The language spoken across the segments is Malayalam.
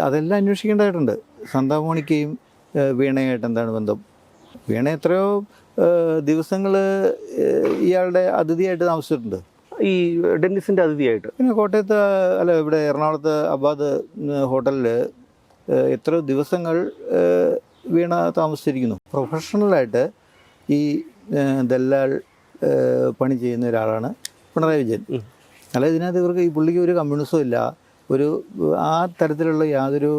അതെല്ലാം അന്വേഷിക്കേണ്ടതായിട്ടുണ്ട്. സന്താമോണിക്കയും വീണയായിട്ട് എന്താണ് ബന്ധം? വീണ എത്രയോ ദിവസങ്ങൾ ഇയാളുടെ അതിഥിയായിട്ട് താമസിച്ചിട്ടുണ്ട്. ഈ ഡെന്നിസിൻ്റെ അതിഥിയായിട്ട്. പിന്നെ കോട്ടയത്ത് ഇവിടെ എറണാകുളത്ത് അബാദ് ഹോട്ടലിൽ എത്രയോ ദിവസങ്ങൾ വീണ താമസിച്ചിരിക്കുന്നു. പ്രൊഫഷണലായിട്ട് ഈ ദല്ലാൽ പണി ചെയ്യുന്ന ഒരാളാണ് പിണറായി വിജയൻ. അല്ല, ഇതിനകത്ത് ഇവർക്ക് ഈ പുള്ളിക്ക് ഒരു കമ്മ്യൂണിസവും ഇല്ല, ഒരു ആ തരത്തിലുള്ള യാതൊരു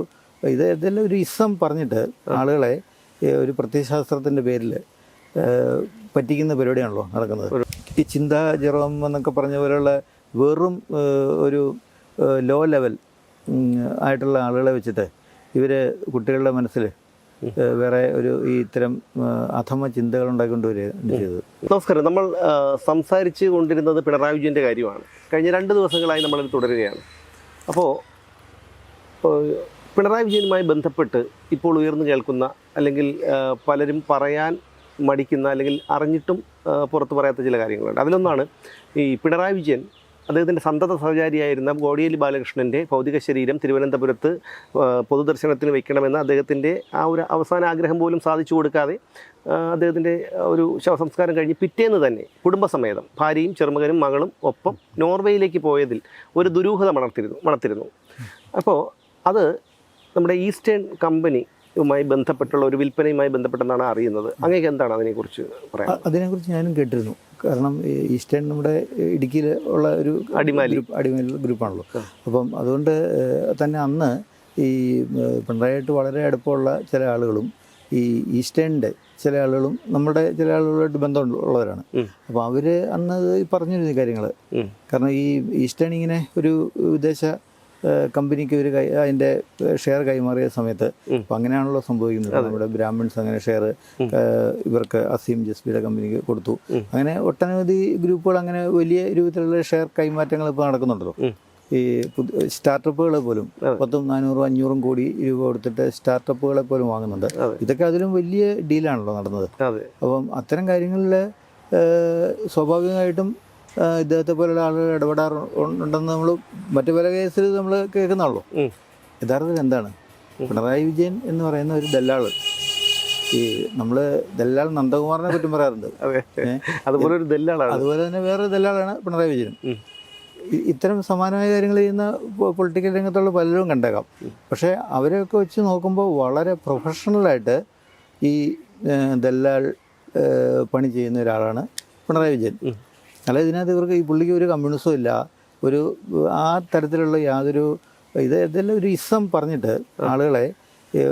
ഇതെല്ലാം ഒരു ഇസം പറഞ്ഞിട്ട് ആളുകളെ ഒരു പ്രത്യയശാസ്ത്രത്തിൻ്റെ പേരിൽ പറ്റിക്കുന്ന പരിപാടിയാണല്ലോ നടക്കുന്നത്. ഈ ചിന്താ ജെറോം എന്നൊക്കെ പറഞ്ഞ പോലെയുള്ള വെറും ഒരു ലോ ലെവൽ ആയിട്ടുള്ള ആളുകളെ വെച്ചിട്ട് ഇവർ കുട്ടികളുടെ മനസ്സിൽ വേറെ ഒരു ഈ ഇത്തരം അധമ ചിന്തകൾ ഉണ്ടാക്കിക്കൊണ്ടുവരികയാണ് ചെയ്തത്. നമസ്കാരം. നമ്മൾ സംസാരിച്ച് കൊണ്ടിരുന്നത് പിണറായി വിജയൻ്റെ കാര്യമാണ്. കഴിഞ്ഞ 2 ദിവസങ്ങളായി നമ്മളത് തുടരുകയാണ്. അപ്പോൾ പിണറായി വിജയനുമായി ബന്ധപ്പെട്ട് ഇപ്പോൾ ഉയർന്നു കേൾക്കുന്ന, അല്ലെങ്കിൽ പലരും പറയാൻ മടിക്കുന്ന, അല്ലെങ്കിൽ അറിഞ്ഞിട്ടും പുറത്ത് പറയാത്ത ചില കാര്യങ്ങളുണ്ട്. അതിലൊന്നാണ് ഈ പിണറായി വിജയൻ അദ്ദേഹത്തിൻ്റെ സന്തത സഹചാരിയായിരുന്ന കോടിയേരി ബാലകൃഷ്ണൻ്റെ ഭൗതിക ശരീരം തിരുവനന്തപുരത്ത് പൊതുദർശനത്തിന് വയ്ക്കണമെന്ന അദ്ദേഹത്തിൻ്റെ ആ ഒരു അവസാന ആഗ്രഹം പോലും സാധിച്ചു കൊടുക്കാതെ അദ്ദേഹത്തിൻ്റെ ഒരു ശവസംസ്കാരം കഴിഞ്ഞ് പിറ്റേന്ന് തന്നെ കുടുംബസമേതം ഭാര്യയും ചെറുമകനും മകളും ഒപ്പം നോർവേയിലേക്ക് പോയതിൽ ഒരു ദുരൂഹത മണത്തിരുന്നു. അപ്പോൾ അത് നമ്മുടെ ഈസ്റ്റേൺ കമ്പനിയുമായി ബന്ധപ്പെട്ടുള്ള ഒരു വിൽപ്പനയുമായി ബന്ധപ്പെട്ടെന്നാണ് അറിയുന്നത്. അങ്ങേക്ക് എന്താണ് അതിനെക്കുറിച്ച് പറയാം? അതിനെക്കുറിച്ച് ഞാനും കേട്ടിരുന്നു. കാരണം ഈസ്റ്റേൺ നമ്മുടെ ഇടുക്കിയിൽ ഉള്ള ഒരു അടിമാലി ഗ്രൂപ്പാണല്ലോ. അപ്പം അതുകൊണ്ട് തന്നെ അന്ന് ഈ പിണറായിട്ട് വളരെ അടുപ്പമുള്ള ചില ആളുകളും ഈ ഈസ്റ്റേണിൻ്റെ ചില ആളുകളും നമ്മുടെ ചില ആളുകളുമായിട്ട് ബന്ധമുള്ളവരാണ്. അപ്പോൾ അവർ അന്ന് പറഞ്ഞിരുന്നു കാര്യങ്ങൾ. കാരണം ഈ ഈസ്റ്റേൺ ഇങ്ങനെ ഒരു വിദേശ കമ്പനിക്ക് ഒരു അതിൻ്റെ ഷെയർ കൈമാറിയ സമയത്ത് അപ്പം അങ്ങനെയാണല്ലോ സംഭവിക്കുന്നത്. നമ്മുടെ ബ്രാഹ്മിൺസ് അങ്ങനെ ഷെയർ ഇവർക്ക് അസീം ജസ്ബിയുടെ കമ്പനിക്ക് കൊടുത്തു. അങ്ങനെ ഒട്ടനവധി ഗ്രൂപ്പുകൾ അങ്ങനെ വലിയ രൂപത്തിലുള്ള ഷെയർ കൈമാറ്റങ്ങൾ ഇപ്പോൾ നടക്കുന്നുണ്ടല്ലോ. ഈ സ്റ്റാർട്ടപ്പുകളെ പോലും 100, 400, 500 കോടി രൂപ കൊടുത്തിട്ട് സ്റ്റാർട്ടപ്പുകളെ പോലും വാങ്ങുന്നുണ്ട്. ഇതൊക്കെ അതിലും വലിയ ഡീലാണല്ലോ നടന്നത്. അപ്പം അത്തരം കാര്യങ്ങളിൽ സ്വാഭാവികമായിട്ടും ഇദ്ദേഹത്തെ പോലുള്ള ആളുകൾ ഇടപെടാറുണ്ടെന്ന് നമ്മൾ മറ്റു പല കേസിൽ നമ്മൾ കേൾക്കുന്നുള്ളൂ. യഥാർത്ഥത്തിൽ എന്താണ് പിണറായി വിജയൻ എന്ന് പറയുന്ന ഒരു ദല്ലാള്? ഈ നമ്മൾ ദല്ലാൾ നന്ദകുമാറിനെ കുറ്റം പറയാറുണ്ട്. അതുപോലെ ഒരു ദല്ലാളാണ്. അതുപോലെ തന്നെ വേറൊരു ദല്ലാളാണ് പിണറായി വിജയൻ. ഇത്തരം സമാനമായ കാര്യങ്ങൾ ചെയ്യുന്ന പൊളിറ്റിക്കൽ രംഗത്തുള്ള പലരും കണ്ടേക്കാം. പക്ഷേ അവരെയൊക്കെ വെച്ച് നോക്കുമ്പോൾ വളരെ പ്രൊഫഷണലായിട്ട് ഈ ദല്ലാൾ പണി ചെയ്യുന്ന ഒരാളാണ് പിണറായി വിജയൻ. അല്ല, ഇതിനകത്ത് ഇവർക്ക് ഈ പുള്ളിക്ക് ഒരു കമ്മ്യൂണിസവും ഇല്ല, ഒരു ആ തരത്തിലുള്ള യാതൊരു ഇതെല്ലാം ഒരു ഇസം പറഞ്ഞിട്ട് ആളുകളെ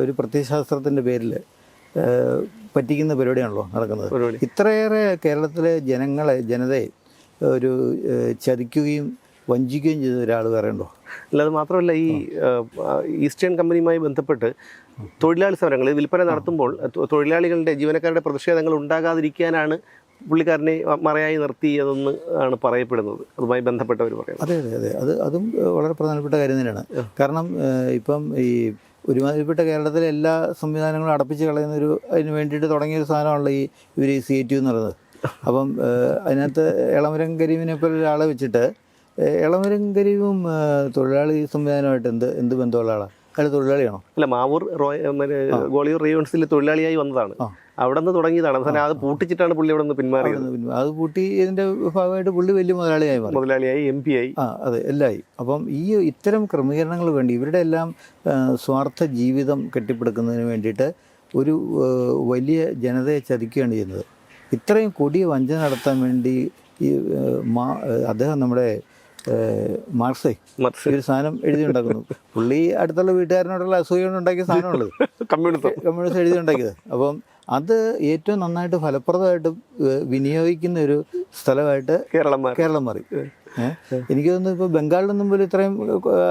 ഒരു പ്രത്യയശാസ്ത്രത്തിൻ്റെ പേരിൽ പറ്റിക്കുന്ന പരിപാടിയാണല്ലോ നടക്കുന്നത്. ഇത്രയേറെ കേരളത്തിലെ ജനതയെ ഒരു ചതിക്കുകയും വഞ്ചിക്കുകയും ചെയ്ത ഒരാൾ വേറെ ഉണ്ടോ? അല്ല, അത് മാത്രമല്ല, ഈ ഈസ്റ്റേൺ കമ്പനിയുമായി ബന്ധപ്പെട്ട് തൊഴിലാളി സമരങ്ങൾ വിൽപ്പന നടത്തുമ്പോൾ തൊഴിലാളികളുടെ ജീവനക്കാരുടെ പ്രതിഷേധങ്ങൾ ഉണ്ടാകാതിരിക്കാനാണ് പുള്ളിക്കാരനെ മറയായി നിർത്തിയതെന്ന് ആണ് പറയപ്പെടുന്നത്. അതുമായി ബന്ധപ്പെട്ടവർ പറയുന്നത്. അതും വളരെ പ്രധാനപ്പെട്ട കാര്യം തന്നെയാണ്. കാരണം ഇപ്പം ഈ ഒരുമാതിരിപ്പെട്ട കേരളത്തിലെ എല്ലാ സംവിധാനങ്ങളും അടപ്പിച്ച് കളയുന്നൊരു അതിന് വേണ്ടിയിട്ട് തുടങ്ങിയൊരു സാധനമാണല്ലോ ഇവർ ഈ CITU എന്ന് പറയുന്നത്. അപ്പം അതിനകത്ത് എളമരം കരീമിനെ പോലെ ഒരാളെ വെച്ചിട്ട് എളമരം കരീമും തൊഴിലാളി സംവിധാനമായിട്ട് എന്ത് ബന്ധമുള്ള ആളാണ്? അയാൾ തൊഴിലാളിയാണോ? അല്ല, മാവൂർ ഗോളിയൂർ റേവൺസിൽ തൊഴിലാളിയായി വന്നതാണ്. അവിടെ നിന്ന് തുടങ്ങിയതാണ്. അത് പൂട്ടിച്ചിട്ടാണ് പുള്ളി അവിടെ നിന്ന് പിന്മാറിയത്. അത് പൂട്ടി ഇതിൻ്റെ ഭാഗമായിട്ട് പുള്ളി വലിയ മുതലാളിയായി MP ആയി. അതെ, എല്ലായി. അപ്പം ഇത്തരം ക്രമീകരണങ്ങൾ വേണ്ടി ഇവരുടെ എല്ലാം സ്വാർത്ഥ ജീവിതം കെട്ടിപ്പടുക്കുന്നതിന് വേണ്ടിയിട്ട് ഒരു വലിയ ജനതയെ ചതിക്കുകയാണ് ചെയ്യുന്നത്. ഇത്രയും കൊടിയ വഞ്ചന നടത്താൻ വേണ്ടി ഈ അദ്ദേഹം നമ്മുടെ മാർക്സേ ഒരു സാധനം എഴുതി ഉണ്ടാക്കുന്നു. പുള്ളി അടുത്തുള്ള വീട്ടുകാരനോടുള്ള അസൂയ കൊണ്ട് ഉണ്ടാക്കിയ സാധനമുള്ളത് കമ്മ്യൂണിസ്റ്റ് എഴുതി ഉണ്ടാക്കിയത്. അപ്പം അത് ഏറ്റവും നന്നായിട്ട് ഫലപ്രദമായിട്ട് വിനിയോഗിക്കുന്ന ഒരു സ്ഥലമായിട്ട് കേരളം മാറി. എനിക്ക് തോന്നുന്നു ഇപ്പോൾ ബംഗാളിലൊന്നും പോലും ഇത്രയും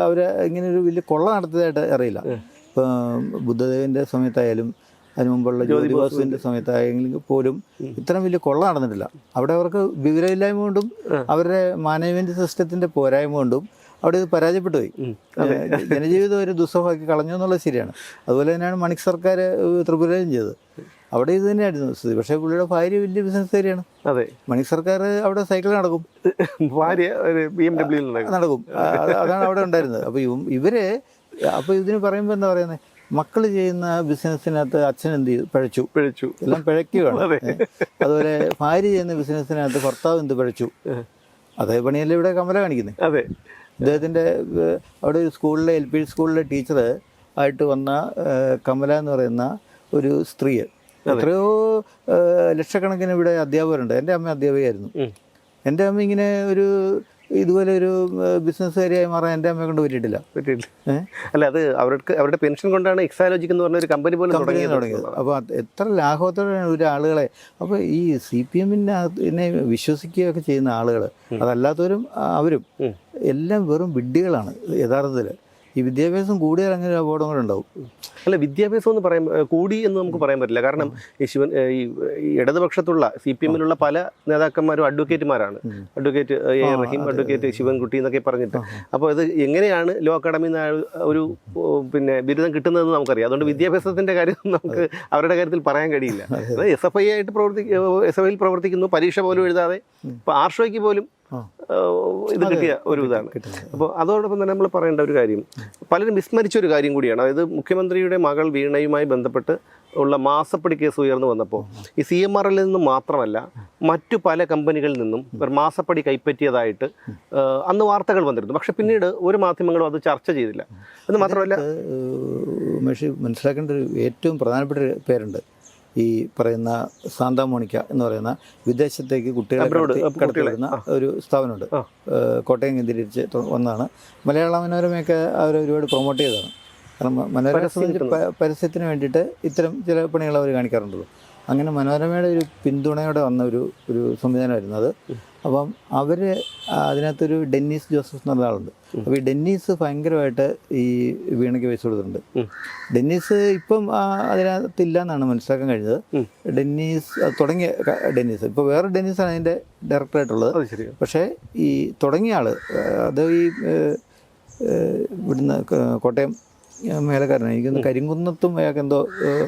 അവർ ഇങ്ങനെ ഒരു വലിയ കൊള്ള നടത്തിയതായിട്ട് അറിയില്ല. ഇപ്പം ബുദ്ധദേവൻ്റെ സമയത്തായാലും അതിന് മുമ്പുള്ള ജ്യോതിബാസുവിൻ്റെ സമയത്തായെങ്കിലും പോലും ഇത്രയും വലിയ കൊള്ള നടന്നിട്ടില്ല. അവിടെ അവർക്ക് വിവരമില്ലായ്മ കൊണ്ടും അവരുടെ മാനേജ്മെൻറ്റ് സിസ്റ്റത്തിൻ്റെ പോരായ്മ കൊണ്ടും അവിടെ ഇത് പരാജയപ്പെട്ടു പോയി. ജനജീവിതം ഒരു ദുസ്സഹമാക്കി കളഞ്ഞു എന്നുള്ളത് ശരിയാണ്. അതുപോലെ തന്നെയാണ് മണിക് സർക്കാർ ത്രിപുരയിലും ചെയ്തത്. അവിടെ ഇത് തന്നെയായിരുന്നു സ്ഥിതി. പക്ഷേ പുള്ളിയുടെ ഭാര്യ വലിയ ബിസിനസ്സുകാരിയാണ്. അതെ, മണിക് സർക്കാർ അവിടെ സൈക്കിൾ നടക്കും, ഭാര്യ BMW നടക്കും. അതാണ് അവിടെ ഉണ്ടായിരുന്നത്. അപ്പോൾ ഇവര് അപ്പോൾ ഇതിന് പറയുമ്പോൾ എന്താ പറയുന്നത്, മക്കൾ ചെയ്യുന്ന ബിസിനസ്സിനകത്ത് അച്ഛൻ എന്ത് ചെയ്തു, പിഴച്ചു എല്ലാം പിഴയ്ക്കുകയാണ്. അതുപോലെ ഭാര്യ ചെയ്യുന്ന ബിസിനസ്സിനകത്ത് ഭർത്താവ് എന്ത് പിഴച്ചു, അതേ പണിയല്ലേ ഇവിടെ കമല കാണിക്കുന്നത്. അതെ, അദ്ദേഹത്തിൻ്റെ അവിടെ ഒരു സ്കൂളിലെ LP സ്കൂളിലെ ടീച്ചർ ആയിട്ട് വന്ന കമല എന്ന് പറയുന്ന ഒരു സ്ത്രീ, എത്രയോ ലക്ഷക്കണക്കിന് ഇവിടെ അധ്യാപകരുണ്ട്. എൻ്റെ അമ്മ അധ്യാപികയായിരുന്നു. എൻ്റെ അമ്മ ഇങ്ങനെ ഒരു ഇതുപോലെ ഒരു ബിസിനസ്സുകാരിയായി മാറാൻ എൻ്റെ അമ്മയെ കൊണ്ട് പറ്റിയിട്ടില്ല. അല്ല, അത് അവരുടെ പെൻഷൻ കൊണ്ടാണ് എക്സാലോജിക് എന്ന് പറഞ്ഞ ഒരു കമ്പനി പോലും തുടങ്ങിയത്. അപ്പോൾ എത്ര ലാഘവത്തോടെയാണ് ഒരു ആളുകളെ. അപ്പോൾ ഈ CPM-നെ വിശ്വസിക്കുകയൊക്കെ ചെയ്യുന്ന ആളുകൾ, അതല്ലാത്തവരും അവരും എല്ലാം വെറും വിഡ്ഢികളാണ് യഥാർത്ഥത്തിൽ. ഈ വിദ്യാഭ്യാസം കൂടിയാൽ അങ്ങനെ അപകടങ്ങളുണ്ടാവും. അല്ല, വിദ്യാഭ്യാസം എന്ന് കൂടി എന്ന് നമുക്ക് പറയാൻ പറ്റില്ല. കാരണം ഈ ഇടതുപക്ഷത്തുള്ള CPM-ലുള്ള പല നേതാക്കന്മാരും അഡ്വക്കേറ്റുമാരാണ്. Advocate A. Rahim, advocate Sivankutty എന്നൊക്കെ പറഞ്ഞിട്ട്. അപ്പോൾ ഇത് എങ്ങനെയാണ് ലോ അക്കാഡമി ഒരു ബിരുദം കിട്ടുന്നതെന്ന് നമുക്കറിയാം. അതുകൊണ്ട് വിദ്യാഭ്യാസത്തിൻ്റെ കാര്യം നമുക്ക് അവരുടെ കാര്യത്തിൽ പറയാൻ കഴിയില്ല. SFI ആയിട്ട് SFIയിൽ പ്രവർത്തിക്കുന്നു, പരീക്ഷ പോലും എഴുതാതെ. ഇപ്പോൾ ആർഷോയ്ക്ക് പോലും ഇത് കിട്ടിയ ഒരു ഇതാണ്. അപ്പോൾ അതോടൊപ്പം തന്നെ നമ്മൾ പറയേണ്ട ഒരു കാര്യം, പലരും വിസ്മരിച്ച ഒരു കാര്യം കൂടിയാണ്. അതായത് മുഖ്യമന്ത്രിയുടെ മകൾ വീണയുമായി ബന്ധപ്പെട്ട് ഉള്ള മാസപ്പടി കേസ് ഉയർന്നു വന്നപ്പോൾ ഈ CMRL നിന്നും മാത്രമല്ല മറ്റു പല കമ്പനികളിൽ നിന്നും മാസപ്പടി കൈപ്പറ്റിയതായിട്ട് അന്ന് വാർത്തകൾ വന്നിരുന്നു. പക്ഷെ പിന്നീട് ഒരു മാധ്യമങ്ങളും അത് ചർച്ച ചെയ്തില്ല. എന്ന് മാത്രമല്ല, മനസ്സിലാക്കേണ്ട ഒരു ഏറ്റവും പ്രധാനപ്പെട്ട ഒരു പേരുണ്ട്. ഈ പറയുന്ന സാന്താ മോണിക്ക എന്ന് പറയുന്ന വിദേശത്തേക്ക് കുട്ടികളെ കടത്തിവിടുന്ന ഒരു സ്ഥാപനമുണ്ട്. കോട്ടയം കേന്ദ്രീകരിച്ച് വന്നതാണ്. മലയാള മനോരമയൊക്കെ അവർ ഒരുപാട് പ്രൊമോട്ട് ചെയ്തതാണ്. കാരണം മനോരമ പരസ്യത്തിന് വേണ്ടിയിട്ട് ഇത്തരം ചില പണികൾ അവർ കാണിക്കാറുണ്ടല്ലോ. അങ്ങനെ മനോരമയുടെ ഒരു പിന്തുണയോടെ വന്ന ഒരു സംവിധാനമായിരുന്നു അത്. അപ്പം അവർ അതിനകത്തൊരു ഡെന്നീസ് ജോസഫ് എന്നുള്ള ആളുണ്ട്. അപ്പോൾ ഈ ഡെന്നീസ് ഭയങ്കരമായിട്ട് ഈ വീണയ്ക്ക് പൈസ കൊടുത്തിട്ടുണ്ട്. ഡെന്നീസ് ഇപ്പം അതിനകത്തില്ല എന്നാണ് മനസ്സിലാക്കാൻ കഴിഞ്ഞത്. ഡെന്നീസ് തുടങ്ങിയ ഡെന്നീസ് ഇപ്പോൾ വേറെ ഡെന്നീസാണ് അതിൻ്റെ ഡയറക്ടറായിട്ടുള്ളത്. പക്ഷേ ഈ തുടങ്ങിയ ആൾ അത് ഈ ഇവിടുന്ന് കോട്ടയം മേലക്കാരനാണ്. എനിക്കൊന്ന് കരിങ്കുന്നത്തും അയാൾക്ക് എന്തോ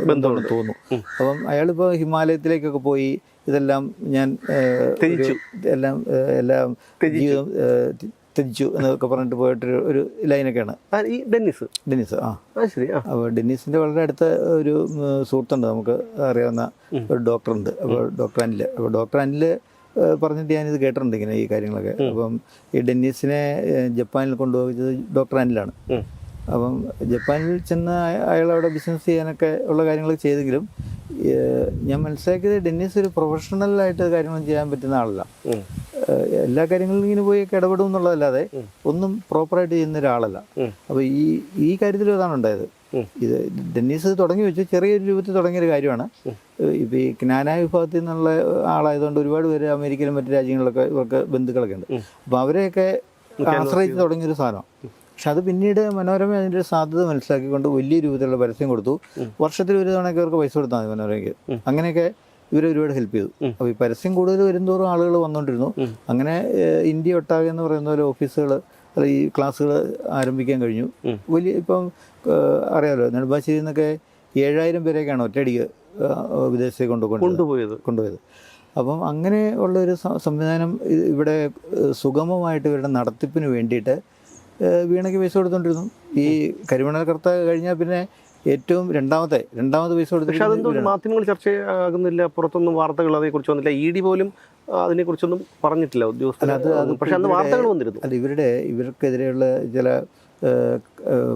ബന്ധമുണ്ടെന്ന് തോന്നുന്നു. അപ്പം അയാളിപ്പോൾ ഹിമാലയത്തിലേക്കൊക്കെ പോയി ഇതെല്ലാം ഞാൻ എല്ലാം ജീവിതം ത്യജിച്ചു എന്നൊക്കെ പറഞ്ഞിട്ട് പോയിട്ടൊരു ഒരു ലൈനൊക്കെയാണ് ഈ ഡെന്നീസ്. ശരി. അപ്പോൾ ഡെന്നീസിൻ്റെ വളരെ അടുത്ത ഒരു സുഹൃത്തുണ്ട്, നമുക്ക് അറിയാവുന്ന ഒരു ഡോക്ടറുണ്ട്. അപ്പോൾ ഡോക്ടർ അനിൽ പറഞ്ഞിട്ട് ഞാനിത് കേട്ടിട്ടുണ്ട് ഇങ്ങനെ ഈ കാര്യങ്ങളൊക്കെ. അപ്പം ഈ ഡെന്നീസിനെ ജപ്പാനിൽ കൊണ്ടുപോയത് ഡോക്ടർ അനിലാണ്. അപ്പം ജപ്പാനിൽ ചെന്ന് അയാളവിടെ ബിസിനസ് ചെയ്യാനൊക്കെ ഉള്ള കാര്യങ്ങൾ ചെയ്തെങ്കിലും ഞാൻ മനസ്സിലാക്കിയത് ഡെന്നീസ് ഒരു പ്രൊഫഷണലായിട്ട് കാര്യങ്ങൾ ചെയ്യാൻ പറ്റുന്ന ആളല്ല. എല്ലാ കാര്യങ്ങളിലും ഇങ്ങനെ പോയി ഇടപെടും എന്നുള്ളതല്ലാതെ ഒന്നും പ്രോപ്പറായിട്ട് ചെയ്യുന്ന ഒരാളല്ല. അപ്പോൾ ഈ കാര്യത്തിലും അതാണ് ഉണ്ടായത്. ഇത് ഡെന്നീസ് തുടങ്ങി വെച്ച് ചെറിയൊരു രൂപത്തിൽ തുടങ്ങിയൊരു കാര്യമാണ്. ഇപ്പോൾ ഈ ജ്ഞാനായ വിഭാഗത്തിൽ നിന്നുള്ള ആളായതുകൊണ്ട് ഒരുപാട് പേര് അമേരിക്കയിലും മറ്റു രാജ്യങ്ങളിലൊക്കെ ഇവർക്ക് ബന്ധുക്കളൊക്കെ ഉണ്ട്. അപ്പോൾ അവരെയൊക്കെ ആശ്രയിച്ച് തുടങ്ങിയൊരു സാധനമാണ്. പക്ഷെ അത് പിന്നീട് മനോരമ അതിൻ്റെ ഒരു സാധ്യത മനസ്സിലാക്കിക്കൊണ്ട് വലിയ രൂപത്തിലുള്ള പരസ്യം കൊടുത്തു. വർഷത്തിൽ ഒരു തവണയൊക്കെ അവർക്ക് പൈസ കൊടുത്താൽ മതി മനോരമയ്ക്ക്. അങ്ങനെയൊക്കെ ഇവരെ ഒരുപാട് ഹെൽപ്പ് ചെയ്തു. അപ്പോൾ ഈ പരസ്യം കൂടുതൽ വരുന്തോറും ആളുകൾ വന്നുകൊണ്ടിരുന്നു. അങ്ങനെ ഇന്ത്യ ഒട്ടാകെ എന്ന് പറയുന്ന പോലെ ഓഫീസുകൾ അല്ല ഈ ക്ലാസ്സുകൾ ആരംഭിക്കാൻ കഴിഞ്ഞു. വലിയ ഇപ്പം അറിയാമല്ലോ, നെടുമ്പാശ്ശേരിയിൽ നിന്നൊക്കെ 7000 പേരെയൊക്കെയാണ് ഒറ്റയടിക്ക് വിദേശത്തേക്ക് കൊണ്ടുപോയത്. അപ്പം അങ്ങനെ ഉള്ളൊരു സംവിധാനം ഇവിടെ സുഗമമായിട്ട് ഇവരുടെ നടത്തിപ്പിന് വേണ്ടിയിട്ട് വീണയ്ക്ക് പൈസ കൊടുത്തോണ്ടിരുന്നു. ഈ കരിമണൽ കർത്ത കഴിഞ്ഞാൽ പിന്നെ ഏറ്റവും രണ്ടാമത് പൈസ കൊടുത്തിട്ട്. പക്ഷേ അതൊന്നും മാധ്യമങ്ങൾ ചർച്ചയാകുന്നില്ല, പുറത്തൊന്നും വാർത്തകൾ അതേക്കുറിച്ച് വന്നില്ല. ED പോലും അതിനെക്കുറിച്ചൊന്നും പറഞ്ഞിട്ടില്ല ഉദ്യോഗസ്ഥർ. പക്ഷേ അന്ന് വാർത്തകൾ വന്നിരുന്നു. അല്ല, ഇവർക്കെതിരെയുള്ള ചില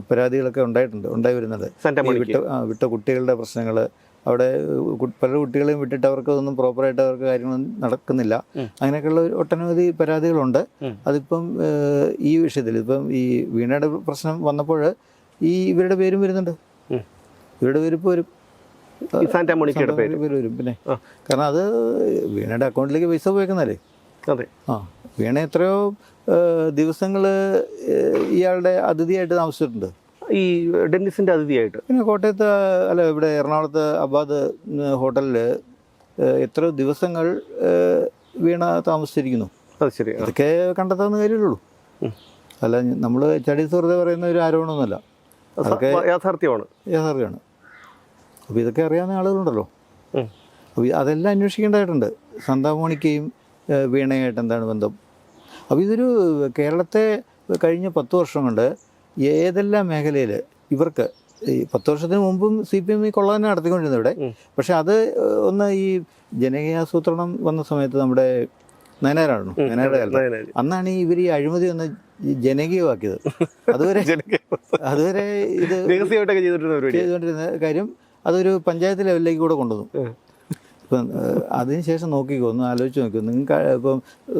പരാതികളൊക്കെ ഉണ്ടായി വരുന്നുണ്ട്. വിട്ട കുട്ടികളുടെ പ്രശ്നങ്ങൾ, അവിടെ പല കുട്ടികളെയും വിട്ടിട്ട് അവർക്ക് ഒന്നും പ്രോപ്പറായിട്ട് അവർക്ക് കാര്യങ്ങളൊന്നും നടക്കുന്നില്ല. അങ്ങനെയൊക്കെയുള്ള ഒട്ടനവധി പരാതികളുണ്ട്. അതിപ്പം ഈ വിഷയത്തിൽ ഇപ്പം ഈ വീണയുടെ പ്രശ്നം വന്നപ്പോൾ ഇവരുടെ പേരും വരുന്നുണ്ട്. ഇവരുടെ പേര് ഇപ്പോൾ വരും, വരും. പിന്നെ കാരണം അത് വീണയുടെ അക്കൗണ്ടിലേക്ക് പൈസ പോയേക്കുന്നല്ലേ. വീണ എത്രയോ ദിവസങ്ങൾ ഇയാളുടെ അതിഥിയായിട്ട് താമസിച്ചിട്ടുണ്ട്. ഈ ഡെന്നിസിൻ്റെ അതിഥിയായിട്ട് പിന്നെ കോട്ടയത്ത് അല്ല ഇവിടെ എറണാകുളത്ത് അബാദ് ഹോട്ടലിൽ എത്രയോ ദിവസങ്ങൾ വീണ താമസിച്ചിരിക്കുന്നു. അത് ശരി. ഇതൊക്കെ കണ്ടെത്താവുന്ന കാര്യമുള്ളൂ. അല്ല, നമ്മൾ ചടീസ് വെറുതെ പറയുന്ന ഒരു ആരോപണമൊന്നുമല്ല, അതൊക്കെ യാഥാർത്ഥ്യമാണ്. അപ്പോൾ ഇതൊക്കെ അറിയാവുന്ന ആളുകളുണ്ടല്ലോ. അപ്പോൾ അതെല്ലാം അന്വേഷിക്കേണ്ടതായിട്ടുണ്ട്. സാന്താ മോണിക്കയും വീണയായിട്ട് എന്താണ് ബന്ധം? അപ്പോൾ ഇതൊരു കേരളത്തെ കഴിഞ്ഞ 10 വർഷം കൊണ്ട് ഏതെല്ലാം മേഖലയിൽ ഇവർക്ക് ഈ 10 വർഷത്തിന് മുമ്പും CPM കൊള്ളാൻ നടത്തിക്കൊണ്ടിരുന്നത് ഇവിടെ. പക്ഷെ അത് ഒന്ന് ഈ ജനകീയാസൂത്രണം വന്ന സമയത്ത് നമ്മുടെ നയനാരാണ് നയനാരുടെ കാലത്ത് അന്നാണ് ഇവർ ഈ അഴിമതി ഒന്ന് ജനകീയമാക്കിയത്. അതുവരെ ഇത് ചെയ്തുകൊണ്ടിരുന്ന കാര്യം അതൊരു പഞ്ചായത്ത് ലെവലിലേക്ക് കൂടെ കൊണ്ടുവന്നു. ഇപ്പം അതിനുശേഷം നോക്കിക്കോ, ഒന്ന് ആലോചിച്ച് നോക്കിയോ, നിങ്ങൾക്ക് ഇപ്പം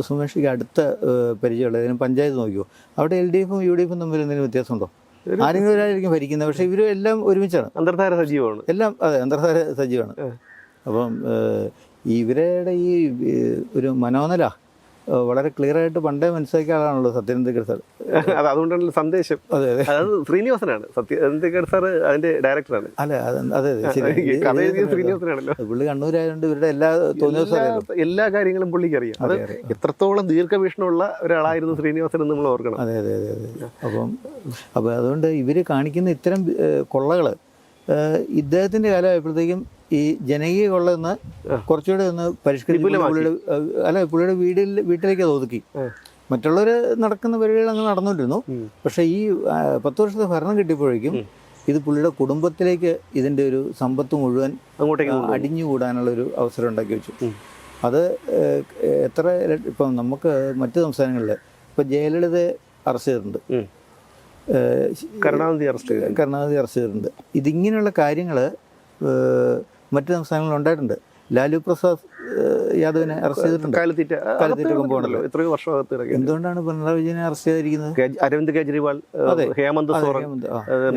സുമേഷിക്ക് അടുത്ത പരിചയമുള്ളതിന് പഞ്ചായത്ത് നോക്കിയോ, അവിടെ LDFും UDFും തമ്മിൽ എന്തെങ്കിലും വ്യത്യാസമുണ്ടോ? ആരെങ്കിലും ഒരാളായിരിക്കും ഭരിക്കുന്നത്, പക്ഷേ ഇവരും എല്ലാം ഒരുമിച്ചാണ്, അന്തർധാര സജീവമാണ് എല്ലാം. അതെ, അന്തർധാര സജീവമാണ്. അപ്പം ഇവരുടെ ഈ ഒരു മനോനില വളരെ ക്ലിയർ ആയിട്ട് പണ്ടേ മനസ്സിലാക്കിയ ആളാണല്ലോ സത്യനന്ദിക്കർ സാർ. അതുകൊണ്ടാണല്ലോ സന്ദേശം. അതെ അതെ, അത് ശ്രീനിവാസനാണ് സത്യനന്ദിക്കർ സാർ അതിന്റെ ഡയറക്ടറാണ്. അതെ അതെ ശ്രീനിവാസനാണല്ലോ. പുള്ളി കണ്ണൂരായതുകൊണ്ട് ഇവരുടെ എല്ലാ കാര്യങ്ങളും പുള്ളിക്ക് അറിയാം. അത് എത്രത്തോളം ദീർഘവീക്ഷണമുള്ള ഒരാളായിരുന്നു ശ്രീനിവാസൻ എന്ന് നമ്മൾ ഓർക്കണം. അതെ അതെ അതെ അതെ. അപ്പം അതുകൊണ്ട് ഇവർ കാണിക്കുന്ന ഇത്തരം കൊള്ളകൾ ഇദ്ദേഹത്തിന്റെ കാലമായപ്പോഴത്തേക്കും ഈ ജനകീയ കൊള്ള ഒന്ന് കുറച്ചുകൂടെ ഒന്ന് പരിഷ്കരിച്ച് പുള്ളിയുടെ വീട്ടിലേക്ക് ഒതുക്കി. മറ്റുള്ളവർ നടക്കുന്ന പരിപാടികൾ അങ്ങ് നടന്നുകൊണ്ടിരുന്നു. പക്ഷെ ഈ 10 വർഷത്തെ ഭരണം കിട്ടിയപ്പോഴേക്കും ഇത് പുള്ളിയുടെ കുടുംബത്തിലേക്ക് ഇതിൻ്റെ ഒരു സമ്പത്ത് മുഴുവൻ അടിഞ്ഞുകൂടാനുള്ളൊരു അവസരം ഉണ്ടാക്കി വെച്ചു. അത് എത്ര ഇപ്പം നമുക്ക് മറ്റ് സംസ്ഥാനങ്ങളിൽ ഇപ്പം ജയലളിതയെ അറസ്റ്റ് ചെയ്തിട്ടുണ്ട്, കരുണാനിധി അറസ്റ്റ് ചെയ്തിട്ടുണ്ട്. ഇതിങ്ങനെയുള്ള കാര്യങ്ങൾ മറ്റ് സംസ്ഥാനങ്ങളിൽ ഉണ്ടായിട്ടുണ്ട്. ലാലു പ്രസാദ് യാദവിനെ അറസ്റ്റ് ചെയ്തിട്ടുണ്ട്. എത്രയോ വർഷമാകത്ത്. എന്തുകൊണ്ടാണ് പിണറായി വിജയനെ അറസ്റ്റ് ചെയ്തിരിക്കുന്നത്? അരവിന്ദ് കെജ്രിവാൾ, ഹേമന്ത് സോറൻ,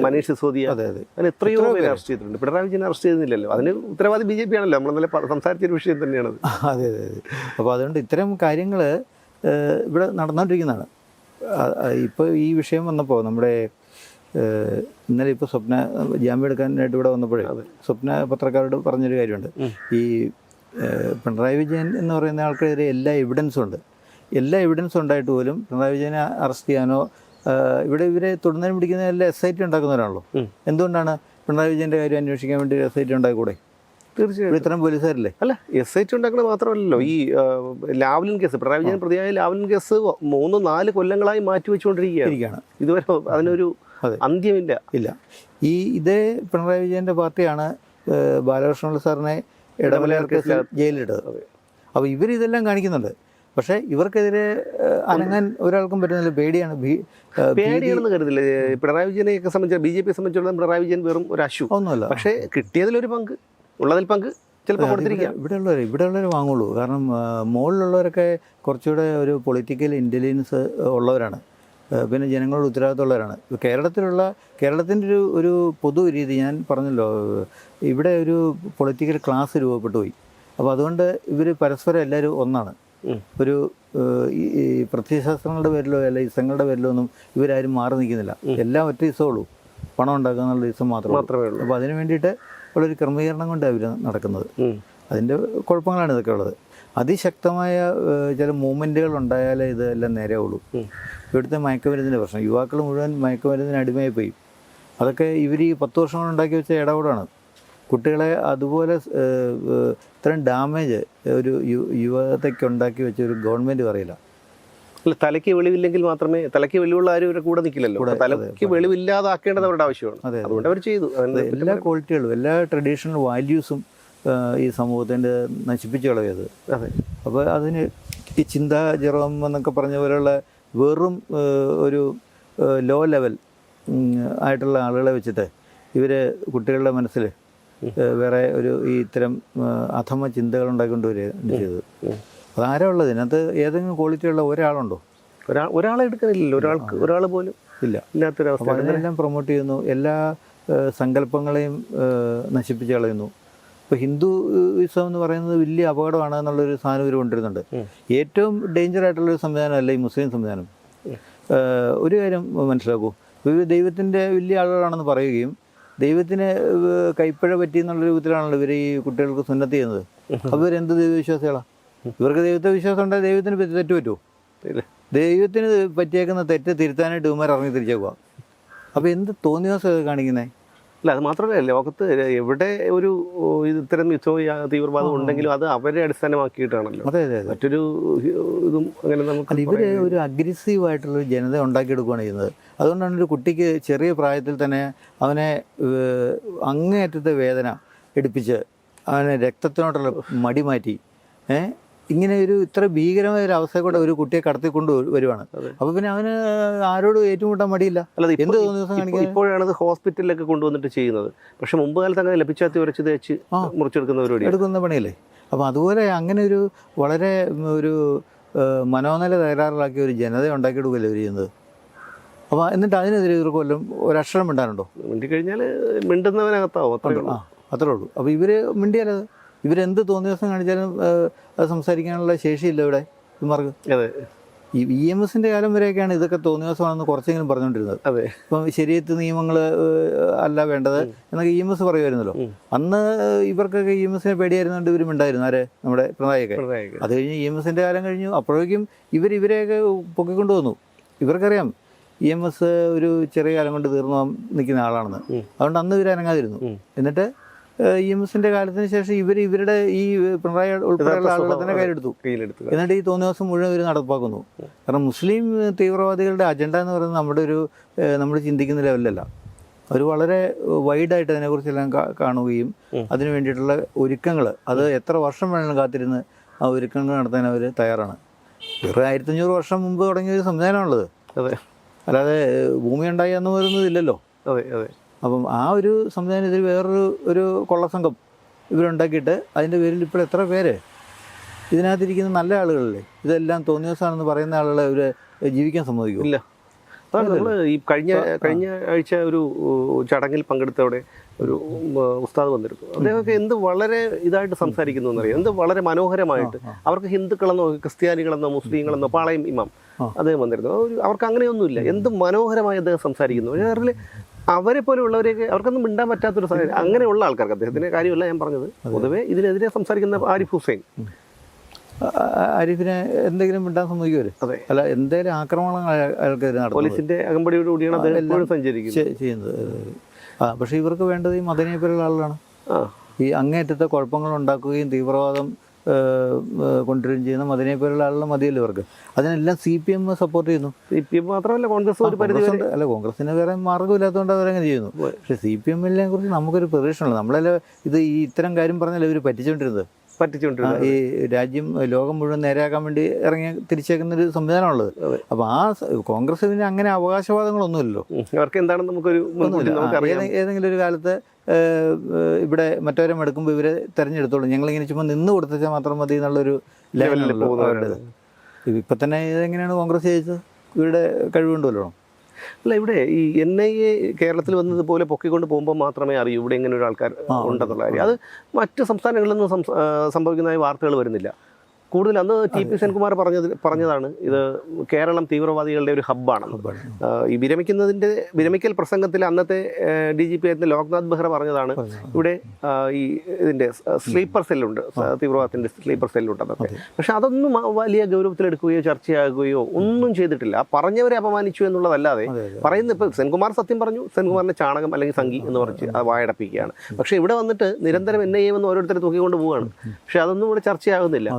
മനീഷ് സിസോദിയ, അങ്ങനെ എത്രയോ പേര് അറസ്റ്റ് ചെയ്തിട്ടുണ്ട്. പിണറായി വിജയനെ അറസ്റ്റ് ചെയ്യുന്നില്ലല്ലോ. അതിന് ഉത്തരവാദി BJP ആണല്ലോ. നമ്മൾ നല്ല സംസാരിച്ചൊരു വിഷയം തന്നെയാണ്. അതെ അതെ അതെ. അപ്പോൾ അതുകൊണ്ട് ഇത്തരം കാര്യങ്ങൾ ഇവിടെ നടന്നുകൊണ്ടിരിക്കുന്നതാണ്. ഇപ്പോൾ ഈ വിഷയം വന്നപ്പോൾ നമ്മുടെ ഇന്നലെ ഇപ്പോൾ സ്വപ്ന ജാമ്യം എടുക്കാനായിട്ട് ഇവിടെ വന്നപ്പോഴേ സ്വപ്ന പത്രക്കാരോട് പറഞ്ഞൊരു കാര്യമുണ്ട്. ഈ പിണറായി വിജയൻ എന്ന് പറയുന്ന ആൾക്കെതിരെ എല്ലാ എവിഡൻസും ഉണ്ട്. എല്ലാ എവിഡൻസും ഉണ്ടായിട്ട് പോലും പിണറായി വിജയനെ അറസ്റ്റ് ചെയ്യാനോ ഇവിടെ ഇവരെ തൊടുന്നതിനും പിടിക്കുന്ന എല്ലാ SIT ഉണ്ടാക്കുന്നവരാണല്ലോ. എന്തുകൊണ്ടാണ് പിണറായി വിജയൻ്റെ കാര്യം അന്വേഷിക്കാൻ വേണ്ടി SIT ഉണ്ടാക്കിക്കൂടെ? തീർച്ചയായും ഇത്തരം പോലീസുകാരല്ലേ. അല്ല, SIT ഉണ്ടാക്കുന്നത് മാത്രമല്ലല്ലോ, ഈ ലാവ്ലിൻ കേസ്, പിണറായി വിജയൻ പ്രതിയായ ലാവ്ലിൻ കേസ് 3-4 കൊല്ലങ്ങളായി മാറ്റിവെച്ചുകൊണ്ടിരിക്കുകയാണ്. ഇതുവരെ അതിനൊരു അന്ത്യമില്ല. ഇതേ പിണറായി വിജയൻ്റെ പാർട്ടിയാണ് ബാലകൃഷ്ണപിള്ള സാറിനെ ഇടമലയാർ കേസിൽ ജയിലിലിട്ടത്. അപ്പോൾ ഇവരിതെല്ലാം കാണിക്കുന്നുണ്ട്. പക്ഷേ ഇവർക്കെതിരെ അനങ്ങാൻ ഒരാൾക്കും പറ്റുന്നില്ല. പേടിയാണെന്ന് കരുതില്ല. പിണറായി വിജയനെയൊക്കെ സംബന്ധിച്ച് BJP സംബന്ധിച്ചിടത്തോളം പിണറായി വിജയൻ വെറും ഒരു അശു ഒന്നുമല്ല. പക്ഷേ കിട്ടിയതിലൊരു പങ്ക്, ഉള്ളതിൽ പങ്ക് ചിലപ്പോൾ കൊടുത്തിരിക്കാം. ഇവിടെയുള്ളവർ വാങ്ങുള്ളൂ. കാരണം മുകളിലുള്ളവരൊക്കെ കുറച്ചുകൂടെ ഒരു പൊളിറ്റിക്കൽ ഇൻ്റലിജൻസ് ഉള്ളവരാണ്, പിന്നെ ജനങ്ങളുടെ ഉത്തരവാദിത്തമുള്ളവരാണ്. കേരളത്തിൻ്റെ ഒരു പൊതു രീതി ഞാൻ പറഞ്ഞല്ലോ, ഇവിടെ ഒരു പൊളിറ്റിക്കൽ ക്ലാസ് രൂപപ്പെട്ടു പോയി. അപ്പോൾ അതുകൊണ്ട് ഇവർ പരസ്പരം എല്ലാവരും ഒന്നാണ്. ഒരു ഈ പ്രത്യയശാസ്ത്രങ്ങളുടെ പേരിലോ അല്ല ഇസങ്ങളുടെ പേരിലോ ഒന്നും ഇവരാരും മാറി നിൽക്കുന്നില്ല. എല്ലാം ഒറ്റ ഇസമുള്ളൂ, പണം ഉണ്ടാക്കുക എന്നുള്ള ഇസം മാത്രമേ ഉള്ളൂ. അപ്പോൾ അതിന് വേണ്ടിയിട്ട് ഉള്ളൊരു ക്രമീകരണം കൊണ്ടാണ് ഇവർ നടക്കുന്നത്. അതിൻ്റെ കുഴപ്പങ്ങളാണ് ഇതൊക്കെ ഉള്ളത്. അതിശക്തമായ ചില മൂവ്മെൻറ്റുകൾ ഉണ്ടായാലേ ഇതെല്ലാം നേരെയുള്ളൂ. ഇവിടുത്തെ മയക്കുമരുന്നിൻ്റെ പ്രശ്നം, യുവാക്കൾ മുഴുവൻ മയക്കുമരുന്നിന് അടിമയായി പോയി. അതൊക്കെ ഇവർ ഈ 10 വർഷം കൊണ്ട് ഉണ്ടാക്കി വെച്ച ഇടപെടാണ്. കുട്ടികളെ അതുപോലെ ഇത്രയും ഡാമേജ് ഒരു യുവതയ്ക്ക് ഉണ്ടാക്കി വെച്ച ഒരു ഗവൺമെൻറ് പറയില്ല. അല്ല, തലയ്ക്ക് വെളിവില്ലെങ്കിൽ മാത്രമേ, തലയ്ക്ക് വെളിവുള്ള ആരും ഇവരെ കൂടെ നിൽക്കില്ലല്ലോ. തലയ്ക്ക് വെളിവില്ലാതാക്കേണ്ടത് അവരുടെ ആവശ്യമാണ്. അതുകൊണ്ട് അവർ ചെയ്തു. എല്ലാ ക്വാളിറ്റികളും എല്ലാ ട്രഡീഷണൽ വാല്യൂസും ഈ സമൂഹത്തിൻ്റെ നശിപ്പിച്ച് കളയത്. അതെ. അപ്പോൾ അതിന് ഈ ചിന്താ ജെറോം എന്നൊക്കെ പറഞ്ഞ പോലെയുള്ള വെറും ഒരു ലോ ലെവൽ ആയിട്ടുള്ള ആളുകളെ വെച്ചിട്ട് ഇവർ കുട്ടികളുടെ മനസ്സിൽ വേറെ ഒരു ഈ ഇത്തരം അധമ ചിന്തകൾ ഉണ്ടാക്കിക്കൊണ്ട് വരികയാണ് ചെയ്തത്. അതാരാ ഉള്ളത് ഇതിനകത്ത്? ഏതെങ്കിലും ക്വാളിറ്റിയുള്ള ഒരാളുണ്ടോ? ഒരാളെ എടുക്കുന്നില്ലല്ലോ. ഒരാൾ പോലും ഇല്ലാത്തൊരവസ്ഥ. അപ്പോൾ അതിനെല്ലാം പ്രൊമോട്ട് ചെയ്യുന്നു, എല്ലാ സങ്കല്പങ്ങളെയും നശിപ്പിച്ച് കളയുന്നു. ഇപ്പോൾ ഹിന്ദുയിസം എന്ന് പറയുന്നത് വലിയ അപകടമാണ് എന്നുള്ളൊരു സാധനം ഇവർ കൊണ്ടിരുന്നുണ്ട്. ഏറ്റവും ഡേഞ്ചർ ആയിട്ടുള്ളൊരു സംവിധാനമല്ല ഈ മുസ്ലിം സംവിധാനം. ഒരു കാര്യം മനസ്സിലാക്കൂ, ഇവർ ദൈവത്തിൻ്റെ വലിയ ആളുകളാണെന്ന് പറയുകയും ദൈവത്തിന് കൈപ്പഴ പറ്റി എന്നുള്ള രൂപത്തിലാണല്ലോ ഇവർ ഈ കുട്ടികൾക്ക് സുന്നത്ത് ചെയ്യുന്നത്. അപ്പോൾ ഇവരെന്ത് ദൈവവിശ്വാസികളാണ്? ഇവർക്ക് ദൈവത്തെ വിശ്വാസം ഉണ്ടായാൽ ദൈവത്തിന് തെറ്റ് പറ്റുമോ? ദൈവത്തിന് പറ്റിയേക്കുന്ന തെറ്റ് തിരുത്താനായിട്ട് ഇവന്മാർ ഇറങ്ങി തിരിച്ചേക്കുക. അപ്പോൾ എന്ത് തോന്നിവാസം കാണിക്കുന്നത്? അല്ല അത് മാത്രമല്ല, ലോകത്ത് എവിടെ ഒരു ഇത്തരം തീവ്രവാദം ഉണ്ടെങ്കിലും അത് അവരെ അടിസ്ഥാനമാക്കിയിട്ടാണല്ലോ. അതെ അതെ. മറ്റൊരു ഇതും അങ്ങനെ നമുക്ക് ഇവർ ഒരു അഗ്രസീവ് ആയിട്ടുള്ള ജനത ഉണ്ടാക്കിയെടുക്കുകയാണ് ചെയ്യുന്നത്. അതുകൊണ്ടാണ് ഒരു കുട്ടിക്ക് ചെറിയ പ്രായത്തിൽ തന്നെ അവനെ അങ്ങേയറ്റത്തെ വേദന എടുപ്പിച്ച് അവനെ രക്തത്തിനോട്ടുള്ള മടി മാറ്റി ഇങ്ങനെ ഒരു ഇത്ര ഭീകരമായ ഒരു അവസ്ഥ കൂടെ ഒരു കുട്ടിയെ കടത്തിക്കൊണ്ട് വരുവാണ്. അപ്പോൾ പിന്നെ അവന് ആരോടും ഏറ്റുമുട്ടാൻ മടിയില്ല. എന്ത് ദിവസം കാണിക്കാൻ ഇപ്പോഴാണ് ഹോസ്പിറ്റലിലൊക്കെ കൊണ്ടുവന്നിട്ട് ചെയ്യുന്നത്. പക്ഷെ മുമ്പ് കാലത്ത് അങ്ങനെ ലഭിച്ചാത്തി ഉരച്ച് തേച്ച് എടുക്കുന്ന പണിയല്ലേ. അപ്പോൾ അതുപോലെ അങ്ങനെ ഒരു വളരെ ഒരു മനോനില തകരാറിലാക്കിയ ഒരു ജനത ഉണ്ടാക്കിയെടുക്കുകയല്ലേ അവർ ചെയ്യുന്നത്. അപ്പോൾ എന്നിട്ട് അതിനെതിരെ ഇവർക്ക് കൊല്ലം ഒരക്ഷരം മിണ്ടാനുണ്ടോ? മിണ്ടിക്കഴിഞ്ഞാൽ മിണ്ടുന്നവനകത്താവും, അത്രേ ഉള്ളൂ. അപ്പോൾ ഇവർ മിണ്ടിയാലത് ഇവരെന്ത് തോന്നിയ ദിവസം കാണിച്ചാലും അത് സംസാരിക്കാനുള്ള ശേഷിയില്ല ഇവിടെ ഇവർക്ക്. ഈ EMSൻ്റെ കാലം വരെയൊക്കെയാണ് ഇതൊക്കെ തോന്നിയ ദിവസമാണെന്ന് കുറച്ചെങ്കിലും പറഞ്ഞുകൊണ്ടിരുന്നത്. ഇപ്പം ശരിയത്ത് നിയമങ്ങൾ അല്ല വേണ്ടത് എന്നൊക്കെ EMS പറയുമായിരുന്നല്ലോ. അന്ന് ഇവർക്കൊക്കെ EMSനെ പേടിയായിരുന്നുകൊണ്ട് ഇവരും ഉണ്ടായിരുന്നു. ആരെ? നമ്മുടെ പിണറായിയൊക്കെ. അത് കഴിഞ്ഞ് EMSൻ്റെ കാലം കഴിഞ്ഞു. അപ്പോഴേക്കും ഇവരെയൊക്കെ പൊക്കിക്കൊണ്ടു വന്നു. ഇവർക്കറിയാം EMS ഒരു ചെറിയ കാലം കൊണ്ട് തീർന്നു നിൽക്കുന്ന ആളാണെന്ന്. അതുകൊണ്ട് അന്ന് ഇവരനങ്ങാതിരുന്നു. എന്നിട്ട് EMSൻ്റെ കാലത്തിന് ശേഷം ഇവരുടെ ഈ പിണറായി ഉൾപ്പെടെയുള്ള ആളുകളെ തന്നെ കയ്യിലെടുത്തു. എന്നിട്ട് ഈ തോന്നിയ ദിവസം മുഴുവൻ ഇവർ നടപ്പാക്കുന്നു. കാരണം മുസ്ലിം തീവ്രവാദികളുടെ അജണ്ട എന്ന് പറയുന്നത് നമ്മൾ ചിന്തിക്കുന്ന ലെവലിലല്ല. അവർ വളരെ വൈഡായിട്ട് അതിനെക്കുറിച്ചെല്ലാം കാണുകയും അതിന് വേണ്ടിയിട്ടുള്ള ഒരുക്കങ്ങൾ അത് എത്ര വർഷം വേണമെങ്കിലും കാത്തിരുന്ന് ആ ഒരുക്കങ്ങൾ നടത്താൻ അവർ തയ്യാറാണ്. വെറും 1500 വർഷം മുമ്പ് തുടങ്ങിയ ഒരു സംവിധാനമാണുള്ളത്. അല്ലാതെ ഭൂമി ഉണ്ടായി എന്ന് പറയുന്നതില്ലല്ലോ. അപ്പം ആ ഒരു സംവിധാനം ഇതിൽ വേറൊരു കൊള്ളസംഘം ഇവരുണ്ടാക്കിയിട്ട് അതിൻ്റെ പേരിൽ ഇപ്പോൾ എത്ര പേര് ഇതിനകത്തിരിക്കുന്ന നല്ല ആളുകളല്ലേ ഇതെല്ലാം തോന്നിയ ദിവസമാണെന്ന് പറയുന്ന ആളുകളെ ഇവർ ജീവിക്കാൻ സമ്മതിക്കും? ഇല്ല. അതാണ് നമ്മൾ ഈ കഴിഞ്ഞ ആഴ്ച ഒരു ചടങ്ങിൽ പങ്കെടുത്തവിടെ ഒരു ഉസ്താദ് വന്നിരുന്നു. അദ്ദേഹമൊക്കെ എന്ത് വളരെ ഇതായിട്ട് സംസാരിക്കുന്നു എന്നറിയാം. എന്ത് വളരെ മനോഹരമായിട്ട്. അവർക്ക് ഹിന്ദുക്കളെന്നോ ക്രിസ്ത്യാനികളെന്നോ മുസ്ലിങ്ങളെന്നോ പാളയം ഇമാം അദ്ദേഹം വന്നിരുന്നു. അവർക്ക് അങ്ങനെയൊന്നുമില്ല. എന്ത് മനോഹരമായി അദ്ദേഹം സംസാരിക്കുന്നു. വേറെ അവരെ പോലെ ഉള്ളവരെയൊക്കെ അവർക്കൊന്നും മിണ്ടാൻ പറ്റാത്തൊരു സാഹചര്യം. അങ്ങനെയുള്ള ആൾക്കാർക്ക് അദ്ദേഹത്തിൻ്റെ കാര്യമല്ല ഞാൻ പറഞ്ഞത്. പൊതുവെ ഇതിനെതിരെ സംസാരിക്കുന്ന ആരിഫ് ഹുസൈൻ, ആരിഫിനെ എന്തെങ്കിലും മിണ്ടാൻ സമ്മതിക്കുമോ? അതെ. അല്ല, എന്തെങ്കിലും ആക്രമണങ്ങൾ അയാൾക്കെതിരെ നടത്തും. പോലീസിന്റെ അകമ്പടിയോടുകൂടിയാണ് അദ്ദേഹം ചെയ്യുന്നത്. പക്ഷേ ഇവർക്ക് വേണ്ടത് ഈ മദനിയെ പോലുള്ള ആളുകളാണ്. ഈ അങ്ങേറ്റത്തെ കുഴപ്പങ്ങൾ ഉണ്ടാക്കുകയും തീവ്രവാദം കൊണ്ടുവരികയും ചെയ്യുന്ന മദനിയെ പോലുള്ള ആളുകൾ മതിയല്ലോ ഇവർക്ക്. അതിനെല്ലാം CPM സപ്പോർട്ട് ചെയ്യുന്നു. CPM മാത്രമല്ല കോൺഗ്രസ് ഒരു പരിധി വരെ. അല്ല, കോൺഗ്രസിന് വേറെ മാർഗ്ഗമില്ലാത്തതുകൊണ്ട് അവരങ്ങനെ ചെയ്യുന്നു. പക്ഷേ CPM-നെ കുറിച്ച് നമുക്കൊരു പ്രതീക്ഷയുള്ളൂ. നമ്മളെല്ലാം ഇത്തരം കാര്യം പറഞ്ഞാൽ ഇവർ പറ്റിച്ചുകൊണ്ടിരുന്നത്. ഈ രാജ്യം ലോകം മുഴുവൻ നേരെയാക്കാൻ വേണ്ടി തിരിച്ചേക്കുന്നൊരു സംവിധാനമുള്ളത്. അപ്പോൾ ആ കോൺഗ്രസ് പിന്നെ അങ്ങനെ അവകാശവാദങ്ങളൊന്നുമില്ലല്ലോ. അവർക്ക് എന്താണ് നമുക്കൊരു ഏതെങ്കിലും ഒരു കാലത്ത് ഇവിടെ മറ്റവരെ എടുക്കുമ്പോൾ ഇവരെ തിരഞ്ഞെടുത്തോളൂ, ഞങ്ങളിങ്ങനെ ചുമ്മാ നിന്ന് കൊടുത്താൽ മാത്രം മതി എന്നുള്ളൊരു ലെവലിൽ പോകുന്നവരുടേത്. ഇപ്പം തന്നെ ഇതെങ്ങനെയാണ് കോൺഗ്രസ് ജയിച്ചത്? ഇവരുടെ കഴിവുകൊണ്ടുമല്ലോ. അല്ല, ഇവിടെ ഈ NIA കേരളത്തിൽ വന്നതുപോലെ പൊക്കിക്കൊണ്ട് പോകുമ്പോൾ മാത്രമേ അറിയൂ ഇവിടെ ഇങ്ങനെ ഒരു ആൾക്കാർ ഉണ്ടെന്നുള്ള കാര്യം. അത് മറ്റ് സംസ്ഥാനങ്ങളിൽ നിന്നും സംഭവിക്കുന്നതായി വാർത്തകൾ വരുന്നില്ല. കൂടുതൽ അന്ന് TP സെൻകുമാർ പറഞ്ഞതാണ് ഇത് കേരളം തീവ്രവാദികളുടെ ഒരു ഹബ്ബാണ്. ഈ വിരമിക്കൽ പ്രസംഗത്തിൽ അന്നത്തെ DGP ആയിരുന്ന ലോക്നാഥ് ബെഹ്റ പറഞ്ഞതാണ് ഇവിടെ ഈ ഇതിൻ്റെ സ്ലീപ്പർ സെല്ലുണ്ട്, തീവ്രവാദത്തിൻ്റെ സ്ലീപ്പർ സെല്ലുണ്ട് അതൊക്കെ. പക്ഷെ അതൊന്നും വലിയ ഗൗരവത്തിലെടുക്കുകയോ ചർച്ചയാകുകയോ ഒന്നും ചെയ്തിട്ടില്ല. പറഞ്ഞവരെ അപമാനിച്ചു എന്നുള്ളതല്ലാതെ പറയുന്ന ഇപ്പോൾ സെൻകുമാർ സത്യം പറഞ്ഞു, സെൻകുമാറിനെ ചാണകം അല്ലെങ്കിൽ സംഘി എന്ന് പറഞ്ഞ് അത് വായടപ്പിക്കുകയാണ്. പക്ഷേ ഇവിടെ വന്നിട്ട് നിരന്തരം NIA എന്ന് ഓരോരുത്തരെ തൂക്കിക്കൊണ്ട് പോവുകയാണ്. പക്ഷെ അതൊന്നും ഇവിടെ ചർച്ചയാകുന്നില്ല.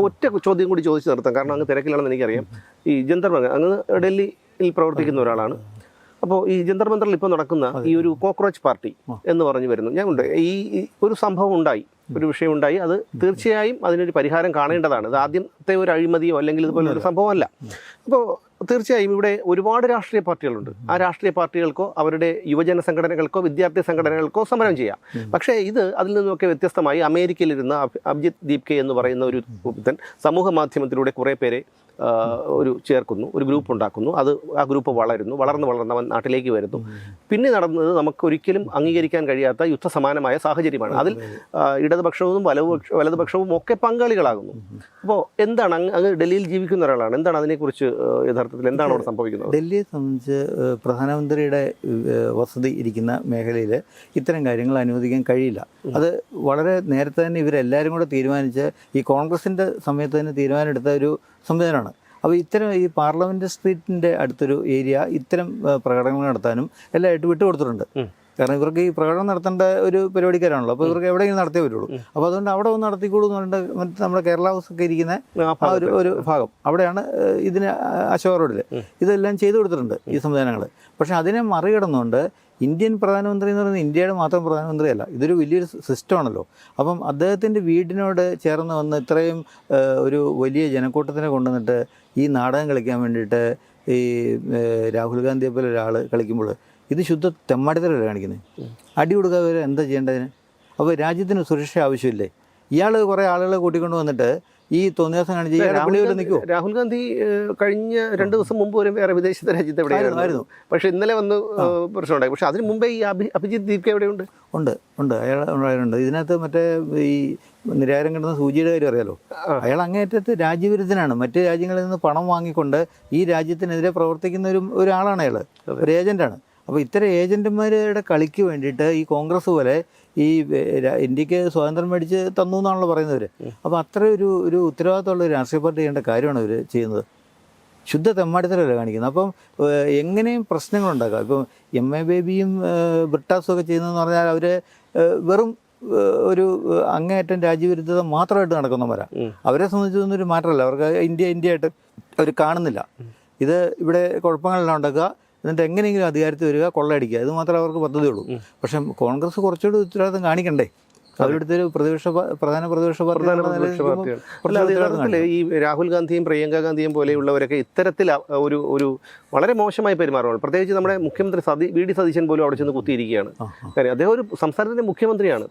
ഒറ്റ ചോദ്യം കൂടി ചോദിച്ചു നിർത്താം, കാരണം അങ്ങ് തിരക്കിലാണെന്ന് എനിക്കറിയാം. ഈ ജന്തർ മന്ദിർ, അങ്ങ് ഡൽഹിയിൽ പ്രവർത്തിക്കുന്ന ഒരാളാണ്. അപ്പോൾ ഈ ജന്തർ മന്ദിറിൽ ഇപ്പോൾ നടക്കുന്ന ഈ ഒരു കോക്രോച്ച് പാർട്ടി എന്ന് പറഞ്ഞു വരുന്നു. ഈ ഒരു സംഭവം ഉണ്ടായി, ഒരു വിഷയം ഉണ്ടായി. അത് തീർച്ചയായും അതിനൊരു പരിഹാരം കാണേണ്ടതാണ്. അത് ആദ്യത്തെ ഒരു അഴിമതിയോ അല്ലെങ്കിൽ ഇതുപോലെ ഒരു സംഭവമല്ല. അപ്പോൾ തീർച്ചയായും ഇവിടെ ഒരുപാട് രാഷ്ട്രീയ പാർട്ടികളുണ്ട്. ആ രാഷ്ട്രീയ പാർട്ടികൾക്കോ അവരുടെ യുവജന സംഘടനകൾക്കോ വിദ്യാർത്ഥി സംഘടനകൾക്കോ സമരം ചെയ്യാം. പക്ഷേ ഇത് അതിൽ നിന്നൊക്കെ വ്യത്യസ്തമായി അമേരിക്കയിലിരുന്ന അഭിജിത്ത് ദീപ്കെ എന്ന് പറയുന്ന ഒരു സമൂഹ മാധ്യമത്തിലൂടെ കുറേ പേരെ ചേർക്കുന്നു, ഒരു ഗ്രൂപ്പ് ഉണ്ടാക്കുന്നു. ആ ഗ്രൂപ്പ് വളർന്നവൻ നാട്ടിലേക്ക് വരുന്നു. പിന്നെ നടന്നത് നമുക്ക് ഒരിക്കലും അംഗീകരിക്കാൻ കഴിയാത്ത യുദ്ധസമാനമായ സാഹചര്യമാണ്. അതിൽ ഇടതുപക്ഷവും വലതുപക്ഷവും ഒക്കെ പങ്കാളികളാകുന്നു. അപ്പോൾ എന്താണ് അങ്ങ് ഡൽഹിയിൽ ജീവിക്കുന്ന ഒരാളാണ്, എന്താണ് അതിനെക്കുറിച്ച് യഥാർത്ഥത്തിൽ എന്താണ് അവിടെ സംഭവിക്കുന്നത്? ഡൽഹിയെ സംബന്ധിച്ച് പ്രധാനമന്ത്രിയുടെ വസതി ഇരിക്കുന്ന മേഖലയിൽ ഇത്തരം കാര്യങ്ങൾ അനുവദിക്കാൻ കഴിയില്ല. അത് വളരെ നേരത്തെ തന്നെ ഇവരെല്ലാവരും കൂടെ തീരുമാനിച്ച് ഈ കോൺഗ്രസിൻ്റെ സമയത്ത് തന്നെ തീരുമാനമെടുത്ത ഒരു സംവിധാനമാണ്. അപ്പോൾ ഇത്തരം ഈ പാർലമെൻറ്റ് സ്ട്രീറ്റിൻ്റെ അടുത്തൊരു ഏരിയ ഇത്തരം പ്രകടനങ്ങൾ നടത്താനും എല്ലാമായിട്ട് വിട്ടുകൊടുത്തിട്ടുണ്ട്. കാരണം ഇവർക്ക് ഈ പ്രകടനം നടത്തേണ്ട ഒരു പരിപാടിക്കാരാണല്ലോ, അപ്പോൾ ഇവർക്ക് എവിടെയെങ്കിലും നടത്തിയേ പറ്റുള്ളൂ. അപ്പോൾ അതുകൊണ്ട് അവിടെ ഒന്ന് നടത്തിക്കൂടും എന്ന് പറഞ്ഞിട്ട് മറ്റേ നമ്മുടെ കേരള ഹൗസ് ഒക്കെ ഇരിക്കുന്ന ആ ഒരു ഭാഗം അവിടെയാണ് ഇതിന് അശോക റോഡിൽ ഇതെല്ലാം ചെയ്തു കൊടുത്തിട്ടുണ്ട് ഈ സംവിധാനങ്ങൾ. പക്ഷേ അതിനെ മറികടന്നുകൊണ്ട് ഇന്ത്യൻ പ്രധാനമന്ത്രി എന്ന് പറയുന്നത് ഇന്ത്യയുടെ മാത്രം പ്രധാനമന്ത്രിയല്ല, ഇതൊരു വലിയൊരു സിസ്റ്റമാണല്ലോ. അപ്പം അദ്ദേഹത്തിൻ്റെ വീടിനോട് ചേർന്ന് വന്ന് ഇത്രയും ഒരു വലിയ ജനക്കൂട്ടത്തിനെ കൊണ്ടുവന്നിട്ട് ഈ നാടകം കളിക്കാൻ വേണ്ടിയിട്ട് ഈ രാഹുൽ ഗാന്ധിയെ പോലെ ഒരാൾ കളിക്കുമ്പോൾ ഇത് ശുദ്ധ തെമ്മാടിത്തരല്ലേ കാണിക്കുന്നത്. അടി കൊടുക്കാതെ വരെ എന്താ ചെയ്യേണ്ടതിന്? അപ്പോൾ രാജ്യത്തിന് സുരക്ഷ ആവശ്യമില്ലേ? ഇയാൾ കുറേ ആളുകളെ കൂട്ടിക്കൊണ്ട് വന്നിട്ട് ഈ തോന്നിയാസം കാണിച്ച് നിൽക്കുമോ? രാഹുൽ ഗാന്ധി കഴിഞ്ഞ 2 ദിവസം മുമ്പ് വരെ വേറെ വിദേശ രാജ്യത്ത് എവിടെയായിരുന്നു, പക്ഷേ ഇന്നലെ വന്ന് പ്രശ്നമുണ്ടായി. പക്ഷേ അതിന് മുമ്പേ ഈ അഭിജിത്ത് ദീപ്ക എവിടെയുണ്ട്? ഉണ്ട് അയാൾ ഉണ്ടായിട്ടുണ്ട്. ഇതിനകത്ത് മറ്റേ ഈ നിരാഹാരം കിട്ടുന്ന സൂചിയുടെ കാര്യം അറിയാലോ, അയാൾ അങ്ങേറ്റത്ത് രാജ്യവിരുദ്ധനാണ്. മറ്റ് രാജ്യങ്ങളിൽ നിന്ന് പണം വാങ്ങിക്കൊണ്ട് ഈ രാജ്യത്തിനെതിരെ പ്രവർത്തിക്കുന്ന ഒരാളാണ് അയാൾ, ഒരു ഏജൻ്റാണ്. അപ്പോൾ ഇത്തരം ഏജൻറ്റുമാരുടെ കളിക്ക് വേണ്ടിയിട്ട് ഈ കോൺഗ്രസ് പോലെ ഈ ഇന്ത്യക്ക് സ്വാതന്ത്ര്യം മേടിച്ച് തന്നു എന്നാണല്ലോ പറയുന്നവർ. അപ്പോൾ അത്ര ഒരു ഉത്തരവാദിത്തമുള്ള ഒരു രാഷ്ട്രീയ പാർട്ടി ചെയ്യേണ്ട കാര്യമാണ് അവർ ചെയ്യുന്നത്. ശുദ്ധ തെമ്മാടിത്തരമല്ല കാണിക്കുന്നത്. അപ്പം എങ്ങനെയും പ്രശ്നങ്ങളുണ്ടാക്കാം. ഇപ്പം MA ബേബിയും ബ്രിട്ടാസും ഒക്കെ ചെയ്യുന്നതെന്ന് പറഞ്ഞാൽ അവർ വെറും ഒരു അങ്ങേയറ്റം രാജ്യവിരുദ്ധത മാത്രമായിട്ട് നടക്കുന്നവരാണ്. അവരെ സംബന്ധിച്ചൊന്നും ഒരു മാറ്റമല്ല. അവർക്ക് ഇന്ത്യ ആയിട്ട് അവർ കാണുന്നില്ല. ഇത് ഇവിടെ കുഴപ്പങ്ങളെല്ലാം ഉണ്ടാക്കുക, എന്നിട്ട് എങ്ങനെയെങ്കിലും അധികാരത്തിൽ വരിക, കൊള്ളയടിക്കുക, ഇത് മാത്രമേ അവർക്ക് പദ്ധതിയുള്ളൂ. പക്ഷേ കോൺഗ്രസ് കുറച്ചുകൂടി ഉത്തരവാദിത്തം കാണിക്കണ്ടേ? അവരുടെ ഒരു പ്രധാന പ്രതിപക്ഷ പാർട്ടിയാണ്. ഈ രാഹുൽ ഗാന്ധിയും പ്രിയങ്ക ഗാന്ധിയും പോലെയുള്ളവരൊക്കെ ഇത്തരത്തിൽ ഒരു വളരെ മോശമായി പെരുമാറുകയാണ്. പ്രത്യേകിച്ച് നമ്മുടെ മുഖ്യമന്ത്രി VD സതീശൻ പോലും അവിടെ ചെന്ന് കുത്തിയിരിക്കുകയാണ്. കാര്യം അദ്ദേഹം ഒരു സംസ്ഥാനത്തിന്റെ മുഖ്യമന്ത്രിയാണ്.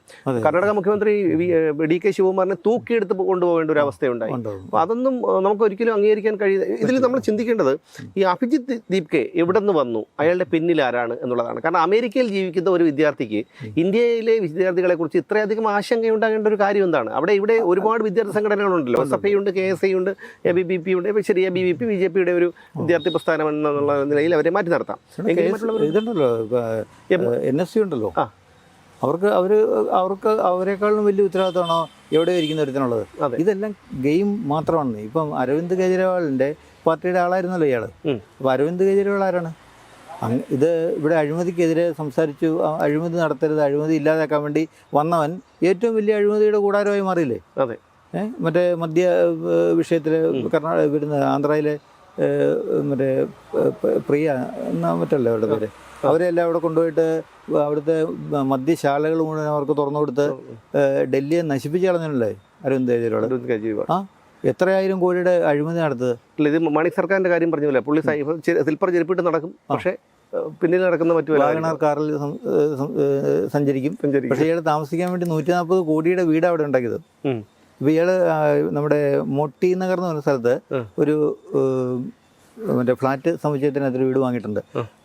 കർണാടക മുഖ്യമന്ത്രി DK ശിവകുമാറിനെ തൂക്കിയെടുത്ത് കൊണ്ടുപോകേണ്ട ഒരു അവസ്ഥയുണ്ടായി. അപ്പോൾ അതൊന്നും നമുക്ക് ഒരിക്കലും അംഗീകരിക്കാൻ കഴിയുന്ന. ഇതിൽ നമ്മൾ ചിന്തിക്കേണ്ടത് ഈ അഭിജിത്ത് ദീപ്കെ എവിടെ നിന്ന് വന്നു, അയാളുടെ പിന്നിൽ ആരാണ് എന്നുള്ളതാണ്. കാരണം അമേരിക്കയിൽ ജീവിക്കുന്ന ഒരു വിദ്യാർത്ഥിക്ക് ഇന്ത്യയിലെ വിദ്യാർത്ഥികളെ കുറിച്ച് ഇത്രയധികം ആശങ്കയുണ്ടാകേണ്ട ഒരു കാര്യം എന്താണ്? ഇവിടെ ഒരുപാട് വിദ്യാർത്ഥി സംഘടനകളുണ്ടല്ലോ. SFI ഉണ്ട്, KSI ഉണ്ട്, ABVP ഉണ്ട്. ശരി, ABVP BJPയുടെ ഒരു വിദ്യാർത്ഥി പ്രസ്ഥാനം എന്നുള്ള നിലയിൽ അവരെ മാറ്റി നടത്താം. ഇതുണ്ടല്ലോ, NSC ഉണ്ടല്ലോ, അവർക്ക് അവരെക്കാളും വലിയ ഉത്തരവാദിത്തമാണോ എവിടെ ഇരിക്കുന്ന ഒരുത്തിനുള്ളത്? ഇതെല്ലാം ഗെയിം മാത്രമാണ്. ഇപ്പം അരവിന്ദ് കെജ്രിവാളിൻ്റെ പാർട്ടിയുടെ ആളായിരുന്നല്ലോ ഇയാൾ. അപ്പോൾ അരവിന്ദ് കെജ്രിവാൾ ആരാണ്? ഇത് ഇവിടെ അഴിമതിക്കെതിരെ സംസാരിച്ചു, അഴിമതി നടത്തരുത്, അഴിമതി ഇല്ലാതാക്കാൻ വേണ്ടി വന്നവൻ ഏറ്റവും വലിയ അഴിമതിയുടെ കൂടാരമായി മാറിയില്ലേ? അതെ. മറ്റേ മദ്യ വിഷയത്തിൽ കർണാടക വരുന്ന ആന്ധ്രയിലെ മറ്റേ പ്രിയ എന്നാ മറ്റല്ലേ അവരുടെ പേര്, അവരെല്ലാം അവിടെ കൊണ്ടുപോയിട്ട് അവിടുത്തെ മദ്യശാലകൾ മുഴുവൻ അവർക്ക് തുറന്നു കൊടുത്ത് ഡൽഹിയെ നശിപ്പിച്ച് കളഞ്ഞല്ലേ അരവിന്ദ് കെജ്രിവാൾ. എത്രയായിരം കോടിയുടെ അഴിമതി നടത്തത്? ഇത് മണി സർക്കാരിന്റെ കാര്യം പറഞ്ഞില്ല, പുള്ളി സിൽപ്പർ ചെരുപ്പിട്ട് നടക്കും, പക്ഷേ പിന്നിൽ നടക്കുന്ന മറ്റു വാഗണർ കാറിൽ സഞ്ചരിക്കും. പക്ഷേ ഇയാൾ താമസിക്കാൻ വേണ്ടി 140 കോടിയുടെ വീട് അവിടെ ഉണ്ടാക്കിയത്. ഇപ്പം ഇയാൾ നമ്മുടെ മോട്ടി നഗർ എന്ന് പറഞ്ഞ സ്ഥലത്ത് ഒരു മറ്റേ ഫ്ലാറ്റ് സമുച്ചയത്തിനകത്തൊരു വീട് വാങ്ങിയിട്ടുണ്ട്.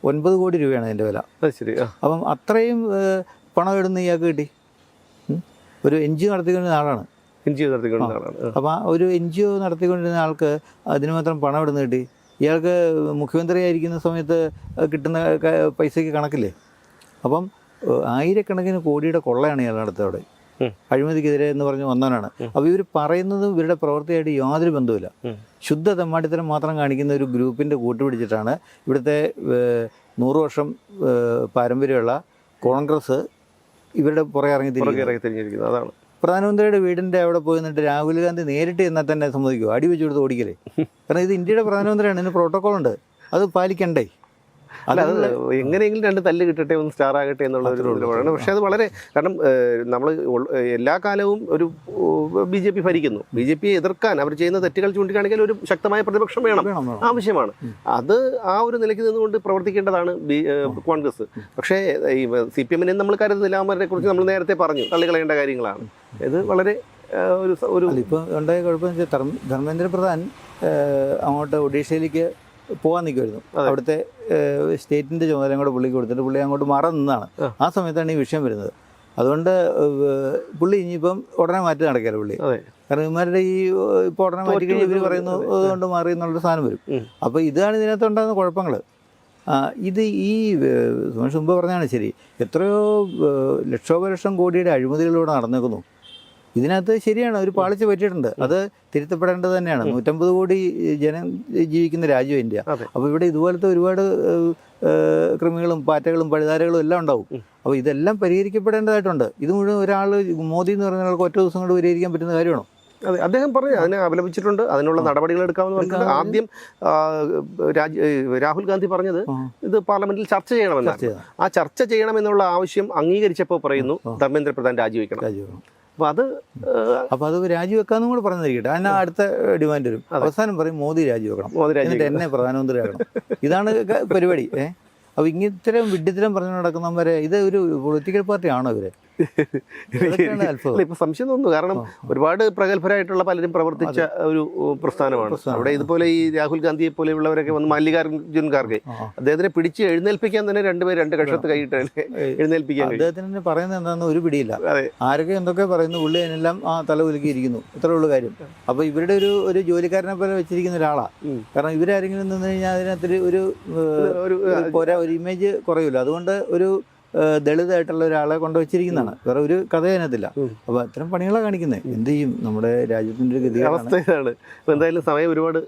9 കോടി രൂപയാണ് അതിൻ്റെ വില. ശരി. അപ്പം അത്രയും പണം ഇടുന്ന ഇയാൾക്ക് കിട്ടി. ഒരു NGO നടത്തിക്കൊണ്ടിരുന്ന ആളാണ്. അപ്പം ഒരു NGO നടത്തിക്കൊണ്ടിരുന്ന ആൾക്ക് അതിന് മാത്രം പണം ഇടുന്ന കിട്ടി. ഇയാൾക്ക് മുഖ്യമന്ത്രിയായിരിക്കുന്ന സമയത്ത് കിട്ടുന്ന പൈസയ്ക്ക് കണക്കില്ലേ? അപ്പം ആയിരക്കണക്കിന് കോടിയുടെ കൊള്ളയാണ് ഇയാൾ നടത്തുക അവിടെ, അഴിമതിക്കെതിരെ എന്ന് പറഞ്ഞ് വന്നവനാണ്. അപ്പോൾ ഇവർ പറയുന്നതും ഇവരുടെ പ്രവൃത്തിയായിട്ട് യാതൊരു ബന്ധവുമില്ല. ശുദ്ധ തെമ്മാടിത്തരം മാത്രം കാണിക്കുന്ന ഒരു ഗ്രൂപ്പിൻ്റെ കൂട്ടുപിടിച്ചിട്ടാണ് ഇവിടുത്തെ 100 വർഷം പാരമ്പര്യമുള്ള കോൺഗ്രസ് ഇവരുടെ പുറകെ ഇറങ്ങി തിരിഞ്ഞിരിക്കുന്നത്. അതാണ് പ്രധാനമന്ത്രിയുടെ വീടിൻ്റെ അവിടെ പോയി നിന്നിട്ട് രാഹുൽ ഗാന്ധി നേരിട്ട് എന്നാൽ തന്നെ സമ്മതിക്കുമോ? അടി വെച്ച് കൊടുത്ത് ഓടിക്കലേ? കാരണം ഇത് ഇന്ത്യയുടെ പ്രധാനമന്ത്രിയാണ്, ഇതിന് പ്രോട്ടോക്കോൾ ഉണ്ട്, അത് പാലിക്കണ്ടേ? അല്ല, അത് എങ്ങനെയെങ്കിലും 2 തല്ല് കിട്ടട്ടെ, ഒന്ന് സ്റ്റാർ ആകട്ടെ എന്നുള്ള ഒരു നിലപാടാണ്. പക്ഷേ അത് വളരെ, കാരണം നമ്മൾ എല്ലാ കാലവും ഒരു BJP ഭരിക്കുന്നു, BJP എതിർക്കാൻ അവർ ചെയ്യുന്ന തെറ്റുകൾ ചൂണ്ടിക്കാണിക്കാൻ ഒരു ശക്തമായ പ്രതിപക്ഷം വേണം, ആവശ്യമാണ്. അത് ആ ഒരു നിലയ്ക്ക് നിന്നുകൊണ്ട് പ്രവർത്തിക്കേണ്ടതാണ് കോൺഗ്രസ്. പക്ഷേ ഈ CPM നമ്മൾ കരുതുന്നില്ല, അവരെ കുറിച്ച് നമ്മൾ നേരത്തെ പറഞ്ഞു, തള്ളിക്കളയേണ്ട കാര്യങ്ങളാണ്. ഇത് വളരെ ഒരു ഇപ്പോൾ ഉണ്ടായ കുഴപ്പമെന്ന് വെച്ചാൽ ധർമ്മേന്ദ്ര പ്രധാൻ അങ്ങോട്ട് ഒഡീഷയിലേക്ക് പോകാൻ നിൽക്കുമായിരുന്നു. അവിടുത്തെ സ്റ്റേറ്റിൻ്റെ ചുമതലയും കൂടെ പുള്ളിക്ക് കൊടുത്തിട്ട് പുള്ളി അങ്ങോട്ട് മാറാൻ നിന്നാണ്. ആ സമയത്താണ് ഈ വിഷയം വരുന്നത്. അതുകൊണ്ട് പുള്ളി ഇനിയിപ്പം ഉടനെ മാറ്റി നടക്കാറ് പുള്ളി. കാരണം ഇവന്മാരുടെ ഈ ഇപ്പോൾ ഉടനെ മാറ്റി കഴിഞ്ഞാൽ ഇവർ പറയുന്നു അതുകൊണ്ട് മാറി എന്നുള്ളൊരു സാധനം വരും. അപ്പോൾ ഇതാണ് ഇതിനകത്ത് ഉണ്ടാകുന്ന കുഴപ്പങ്ങൾ. ഇത് ഈ മുമ്പ് പറഞ്ഞാണ് ശരി, എത്രയോ ലക്ഷോപലക്ഷം കോടിയുടെ അഴിമതികളിലൂടെ നടന്നേക്കുന്നു. ഇതിനകത്ത് ശരിയാണ് ഒരു പാളിച്ച പറ്റിയിട്ടുണ്ട്, അത് തിരുത്തപ്പെടേണ്ടത് തന്നെയാണ്. 150 കോടി ജനം ജീവിക്കുന്ന രാജ്യം ഇന്ത്യ. അപ്പോൾ ഇവിടെ ഇതുപോലത്തെ ഒരുപാട് കൃമികളും പാറ്റകളും പഴുതാരകളും എല്ലാം ഉണ്ടാവും. അപ്പോൾ ഇതെല്ലാം പരിഹരിക്കപ്പെടേണ്ടതായിട്ടുണ്ട്. ഇത് മുഴുവൻ ഒരാൾ മോദി എന്ന് പറയുന്ന ആൾക്ക് ഒറ്റ ദിവസം കൊണ്ട് പരിഹരിക്കാൻ പറ്റുന്ന കാര്യമാണോ? അതെ, അദ്ദേഹം പറഞ്ഞു അതിനെ അപലപിച്ചിട്ടുണ്ട്, അതിനുള്ള നടപടികൾ എടുക്കാമെന്ന് പറഞ്ഞിട്ടുണ്ട്. ആദ്യം രാഹുൽ ഗാന്ധി പറഞ്ഞത് ഇത് പാർലമെന്റിൽ ചർച്ച ചെയ്യണമെന്നാണ്. ആ ചർച്ച ചെയ്യണമെന്നുള്ള ആവശ്യം അംഗീകരിച്ചപ്പോൾ പറയുന്നു ധർമ്മേന്ദ്ര പ്രധാൻ രാജിവെക്കണം. അപ്പോൾ അത് രാജിവെക്കാന്നും കൂടെ പറഞ്ഞിരിക്കട്ടെ. അതിന് അടുത്ത ഡിമാൻഡ് വരും. അവസാനം പറയും മോദി രാജിവെക്കണം, എന്നിട്ട് എന്നെ പ്രധാനമന്ത്രിയാക്കണം. ഇതാണ് പരിപാടി. അപ്പോൾ ഇത്തരം വിഡ്ഢിത്തരം പറഞ്ഞു നടക്കുന്നവരെ ഇത് ഒരു പൊളിറ്റിക്കൽ പാർട്ടി ആണോ ഇവരെ? ഇപ്പൊ സംശയം തോന്നുന്നു. കാരണം ഒരുപാട് പ്രഗത്ഭരായിട്ടുള്ള പലരും പ്രവർത്തിച്ച ഒരു പ്രസ്ഥാനമാണ് അവിടെ. ഇതുപോലെ ഈ രാഹുൽ ഗാന്ധിയെ പോലെയുള്ളവരൊക്കെ വന്ന് മല്ലികാർജുൻ ഖാർഗെ അദ്ദേഹത്തിനെ പിടിച്ച് എഴുന്നേൽപ്പിക്കാൻ തന്നെ രണ്ട് കക്ഷത്ത് കൈയിട്ട് എഴുന്നേൽപ്പിക്കാൻ. അദ്ദേഹത്തിന് പറയുന്നത് എന്താണെന്ന് ഒരു പിടിയില്ല. ആരൊക്കെ എന്തൊക്കെ പറയുന്നു, പുള്ളി അതിനെല്ലാം തല കുലുക്കിയിരിക്കുന്നു. ഇത്രേ ഉള്ളൂ കാര്യം. അപ്പോൾ ഇവരുടെ ഒരു ജോലിക്കാരനെ പോലെ വെച്ചിരിക്കുന്ന ഒരാളാണ്. കാരണം ഇവരാരെങ്കിലും നിന്ന് കഴിഞ്ഞാൽ അതിനകത്തൊരു ഒരു ഇമേജ് കുറയില്ല. അതുകൊണ്ട് ഒരു ദളിതായിട്ടുള്ള ഒരാളെ കൊണ്ടുവച്ചിരിക്കുന്നതാണ്. വേറെ ഒരു കഥ അതിനകത്തില്ല. അപ്പോൾ അത്തരം പണികളാണ് കാണിക്കുന്നത്. എന്ത് ചെയ്യും, നമ്മുടെ രാജ്യത്തിൻ്റെ ഒരു ഗതി അവസ്ഥയാണ്. അപ്പോൾ എന്തായാലും സമയം ഒരുപാട്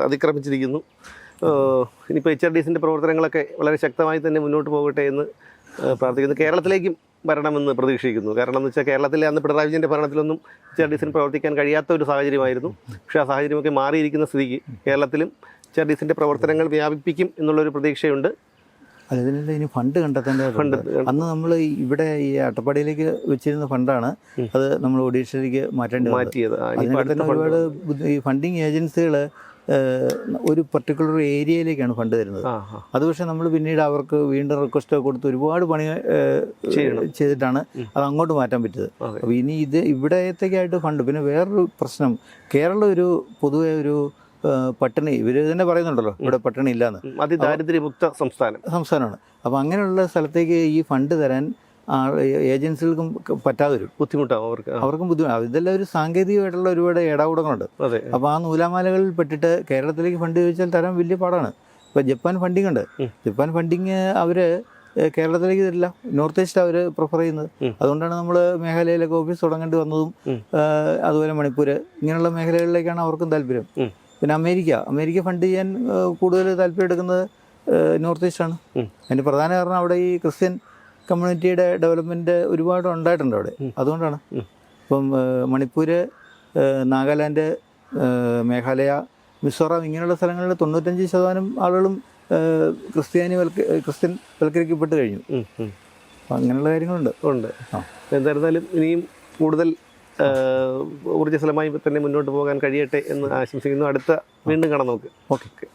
അതിക്രമിച്ചിരിക്കുന്നു. ഇനിയിപ്പോൾ HRDCൻ്റെ പ്രവർത്തനങ്ങളൊക്കെ വളരെ ശക്തമായി തന്നെ മുന്നോട്ട് പോകട്ടെ എന്ന് പ്രാർത്ഥിക്കുന്നു. കേരളത്തിലേക്കും വരണമെന്ന് പ്രതീക്ഷിക്കുന്നു. കാരണം എന്ന് വെച്ചാൽ കേരളത്തിലെ അന്ന് പിണറായി വിജയൻ്റെ ഭരണത്തിലൊന്നും HRDCന് പ്രവർത്തിക്കാൻ കഴിയാത്ത ഒരു സാഹചര്യമായിരുന്നു. പക്ഷേ ആ സാഹചര്യമൊക്കെ മാറിയിരിക്കുന്ന സ്ഥിതിക്ക് കേരളത്തിലും HRDCൻ്റെ പ്രവർത്തനങ്ങൾ വ്യാപിപ്പിക്കും എന്നുള്ളൊരു പ്രതീക്ഷയുണ്ട്. അതിനെല്ലാം ഇനി ഫണ്ട് കണ്ടെത്തേണ്ടതുണ്ട്. അന്ന് നമ്മൾ ഇവിടെ ഈ അട്ടപ്പാടിയിലേക്ക് വെച്ചിരുന്ന ഫണ്ടാണ് അത് നമ്മൾ ഒഡീഷയിലേക്ക് മാറ്റേണ്ടി വന്നത്. അതിനൊക്കെ തന്നെ ഒരുപാട് ഈ ഫണ്ടിങ് ഏജൻസികൾ ഒരു പർട്ടിക്കുലർ ഏരിയയിലേക്കാണ് ഫണ്ട് തരുന്നത്. അത് പക്ഷേ നമ്മൾ പിന്നീട് അവർക്ക് വീണ്ടും റിക്വസ്റ്റ് കൊടുത്ത് ഒരുപാട് പണി ചെയ്തിട്ടാണ് അത് അങ്ങോട്ട് മാറ്റാൻ പറ്റിയത്. അപ്പോൾ ഇനി ഇവിടത്തേക്കായിട്ട് ഫണ്ട്. പിന്നെ വേറൊരു പ്രശ്നം, കേരളം ഒരു പൊതുവെ ഒരു പട്ടിണി, ഇവർ തന്നെ പറയുന്നുണ്ടല്ലോ ഇവിടെ പട്ടിണി ഇല്ലാന്ന്, അതിദാരിദ്ര്യമുക്ത സംസ്ഥാനമാണ്. അപ്പോൾ അങ്ങനെയുള്ള സ്ഥലത്തേക്ക് ഈ ഫണ്ട് തരാൻ ഏജൻസികൾക്കും പറ്റാതെ വരും. ബുദ്ധിമുട്ടാവും അവർക്കും ബുദ്ധിമുട്ടാവും. ഇതെല്ലാം ഒരു സാങ്കേതികമായിട്ടുള്ള ഒരുപാട് ഇടകൂടങ്ങളുണ്ട്. അപ്പോൾ ആ നൂലാമാലകളിൽ പെട്ടിട്ട് കേരളത്തിലേക്ക് ഫണ്ട് ചോദിച്ചാൽ തരാൻ വലിയ പാടാണ്. ഇപ്പോൾ ജപ്പാൻ ഫണ്ടിങ് ഉണ്ട്. ജപ്പാൻ ഫണ്ടിങ് അവർ കേരളത്തിലേക്ക് തരില്ല. നോർത്ത് ഈസ്റ്റ് അവർ പ്രിഫർ ചെയ്യുന്നത്. അതുകൊണ്ടാണ് നമ്മൾ മേഘാലയയിലൊക്കെ ഓഫീസ് തുടങ്ങേണ്ടി വന്നതും. അതുപോലെ മണിപ്പൂർ ഇങ്ങനെയുള്ള മേഖലകളിലേക്കാണ് അവർക്കും താല്പര്യം. പിന്നെ അമേരിക്ക ഫണ്ട് ചെയ്യാൻ കൂടുതൽ താല്പര്യം എടുക്കുന്നത് നോർത്ത് ഈസ്റ്റാണ്. അതിൻ്റെ പ്രധാന കാരണം അവിടെ ഈ ക്രിസ്ത്യൻ കമ്മ്യൂണിറ്റിയുടെ ഡെവലപ്മെൻറ്റ് ഒരുപാട് ഉണ്ടായിട്ടുണ്ട് അവിടെ. അതുകൊണ്ടാണ്. ഇപ്പം മണിപ്പൂർ, നാഗാലാൻഡ്, മേഘാലയ, മിസോറാം ഇങ്ങനെയുള്ള സ്ഥലങ്ങളിൽ 95% ആളുകളും ക്രിസ്ത്യൻ വൽക്കരിക്കപ്പെട്ട് കഴിഞ്ഞു. അപ്പം അങ്ങനെയുള്ള കാര്യങ്ങളുണ്ട്. എന്തായിരുന്നാലും ഇനിയും കൂടുതൽ ഊർജ്ജസ്വലമായി തന്നെ മുന്നോട്ട് പോകാൻ കഴിയട്ടെ എന്ന് ആശംസിക്കുന്നു. അടുത്ത വീണ്ടും കാണാം നമുക്ക്. ഓക്കെ.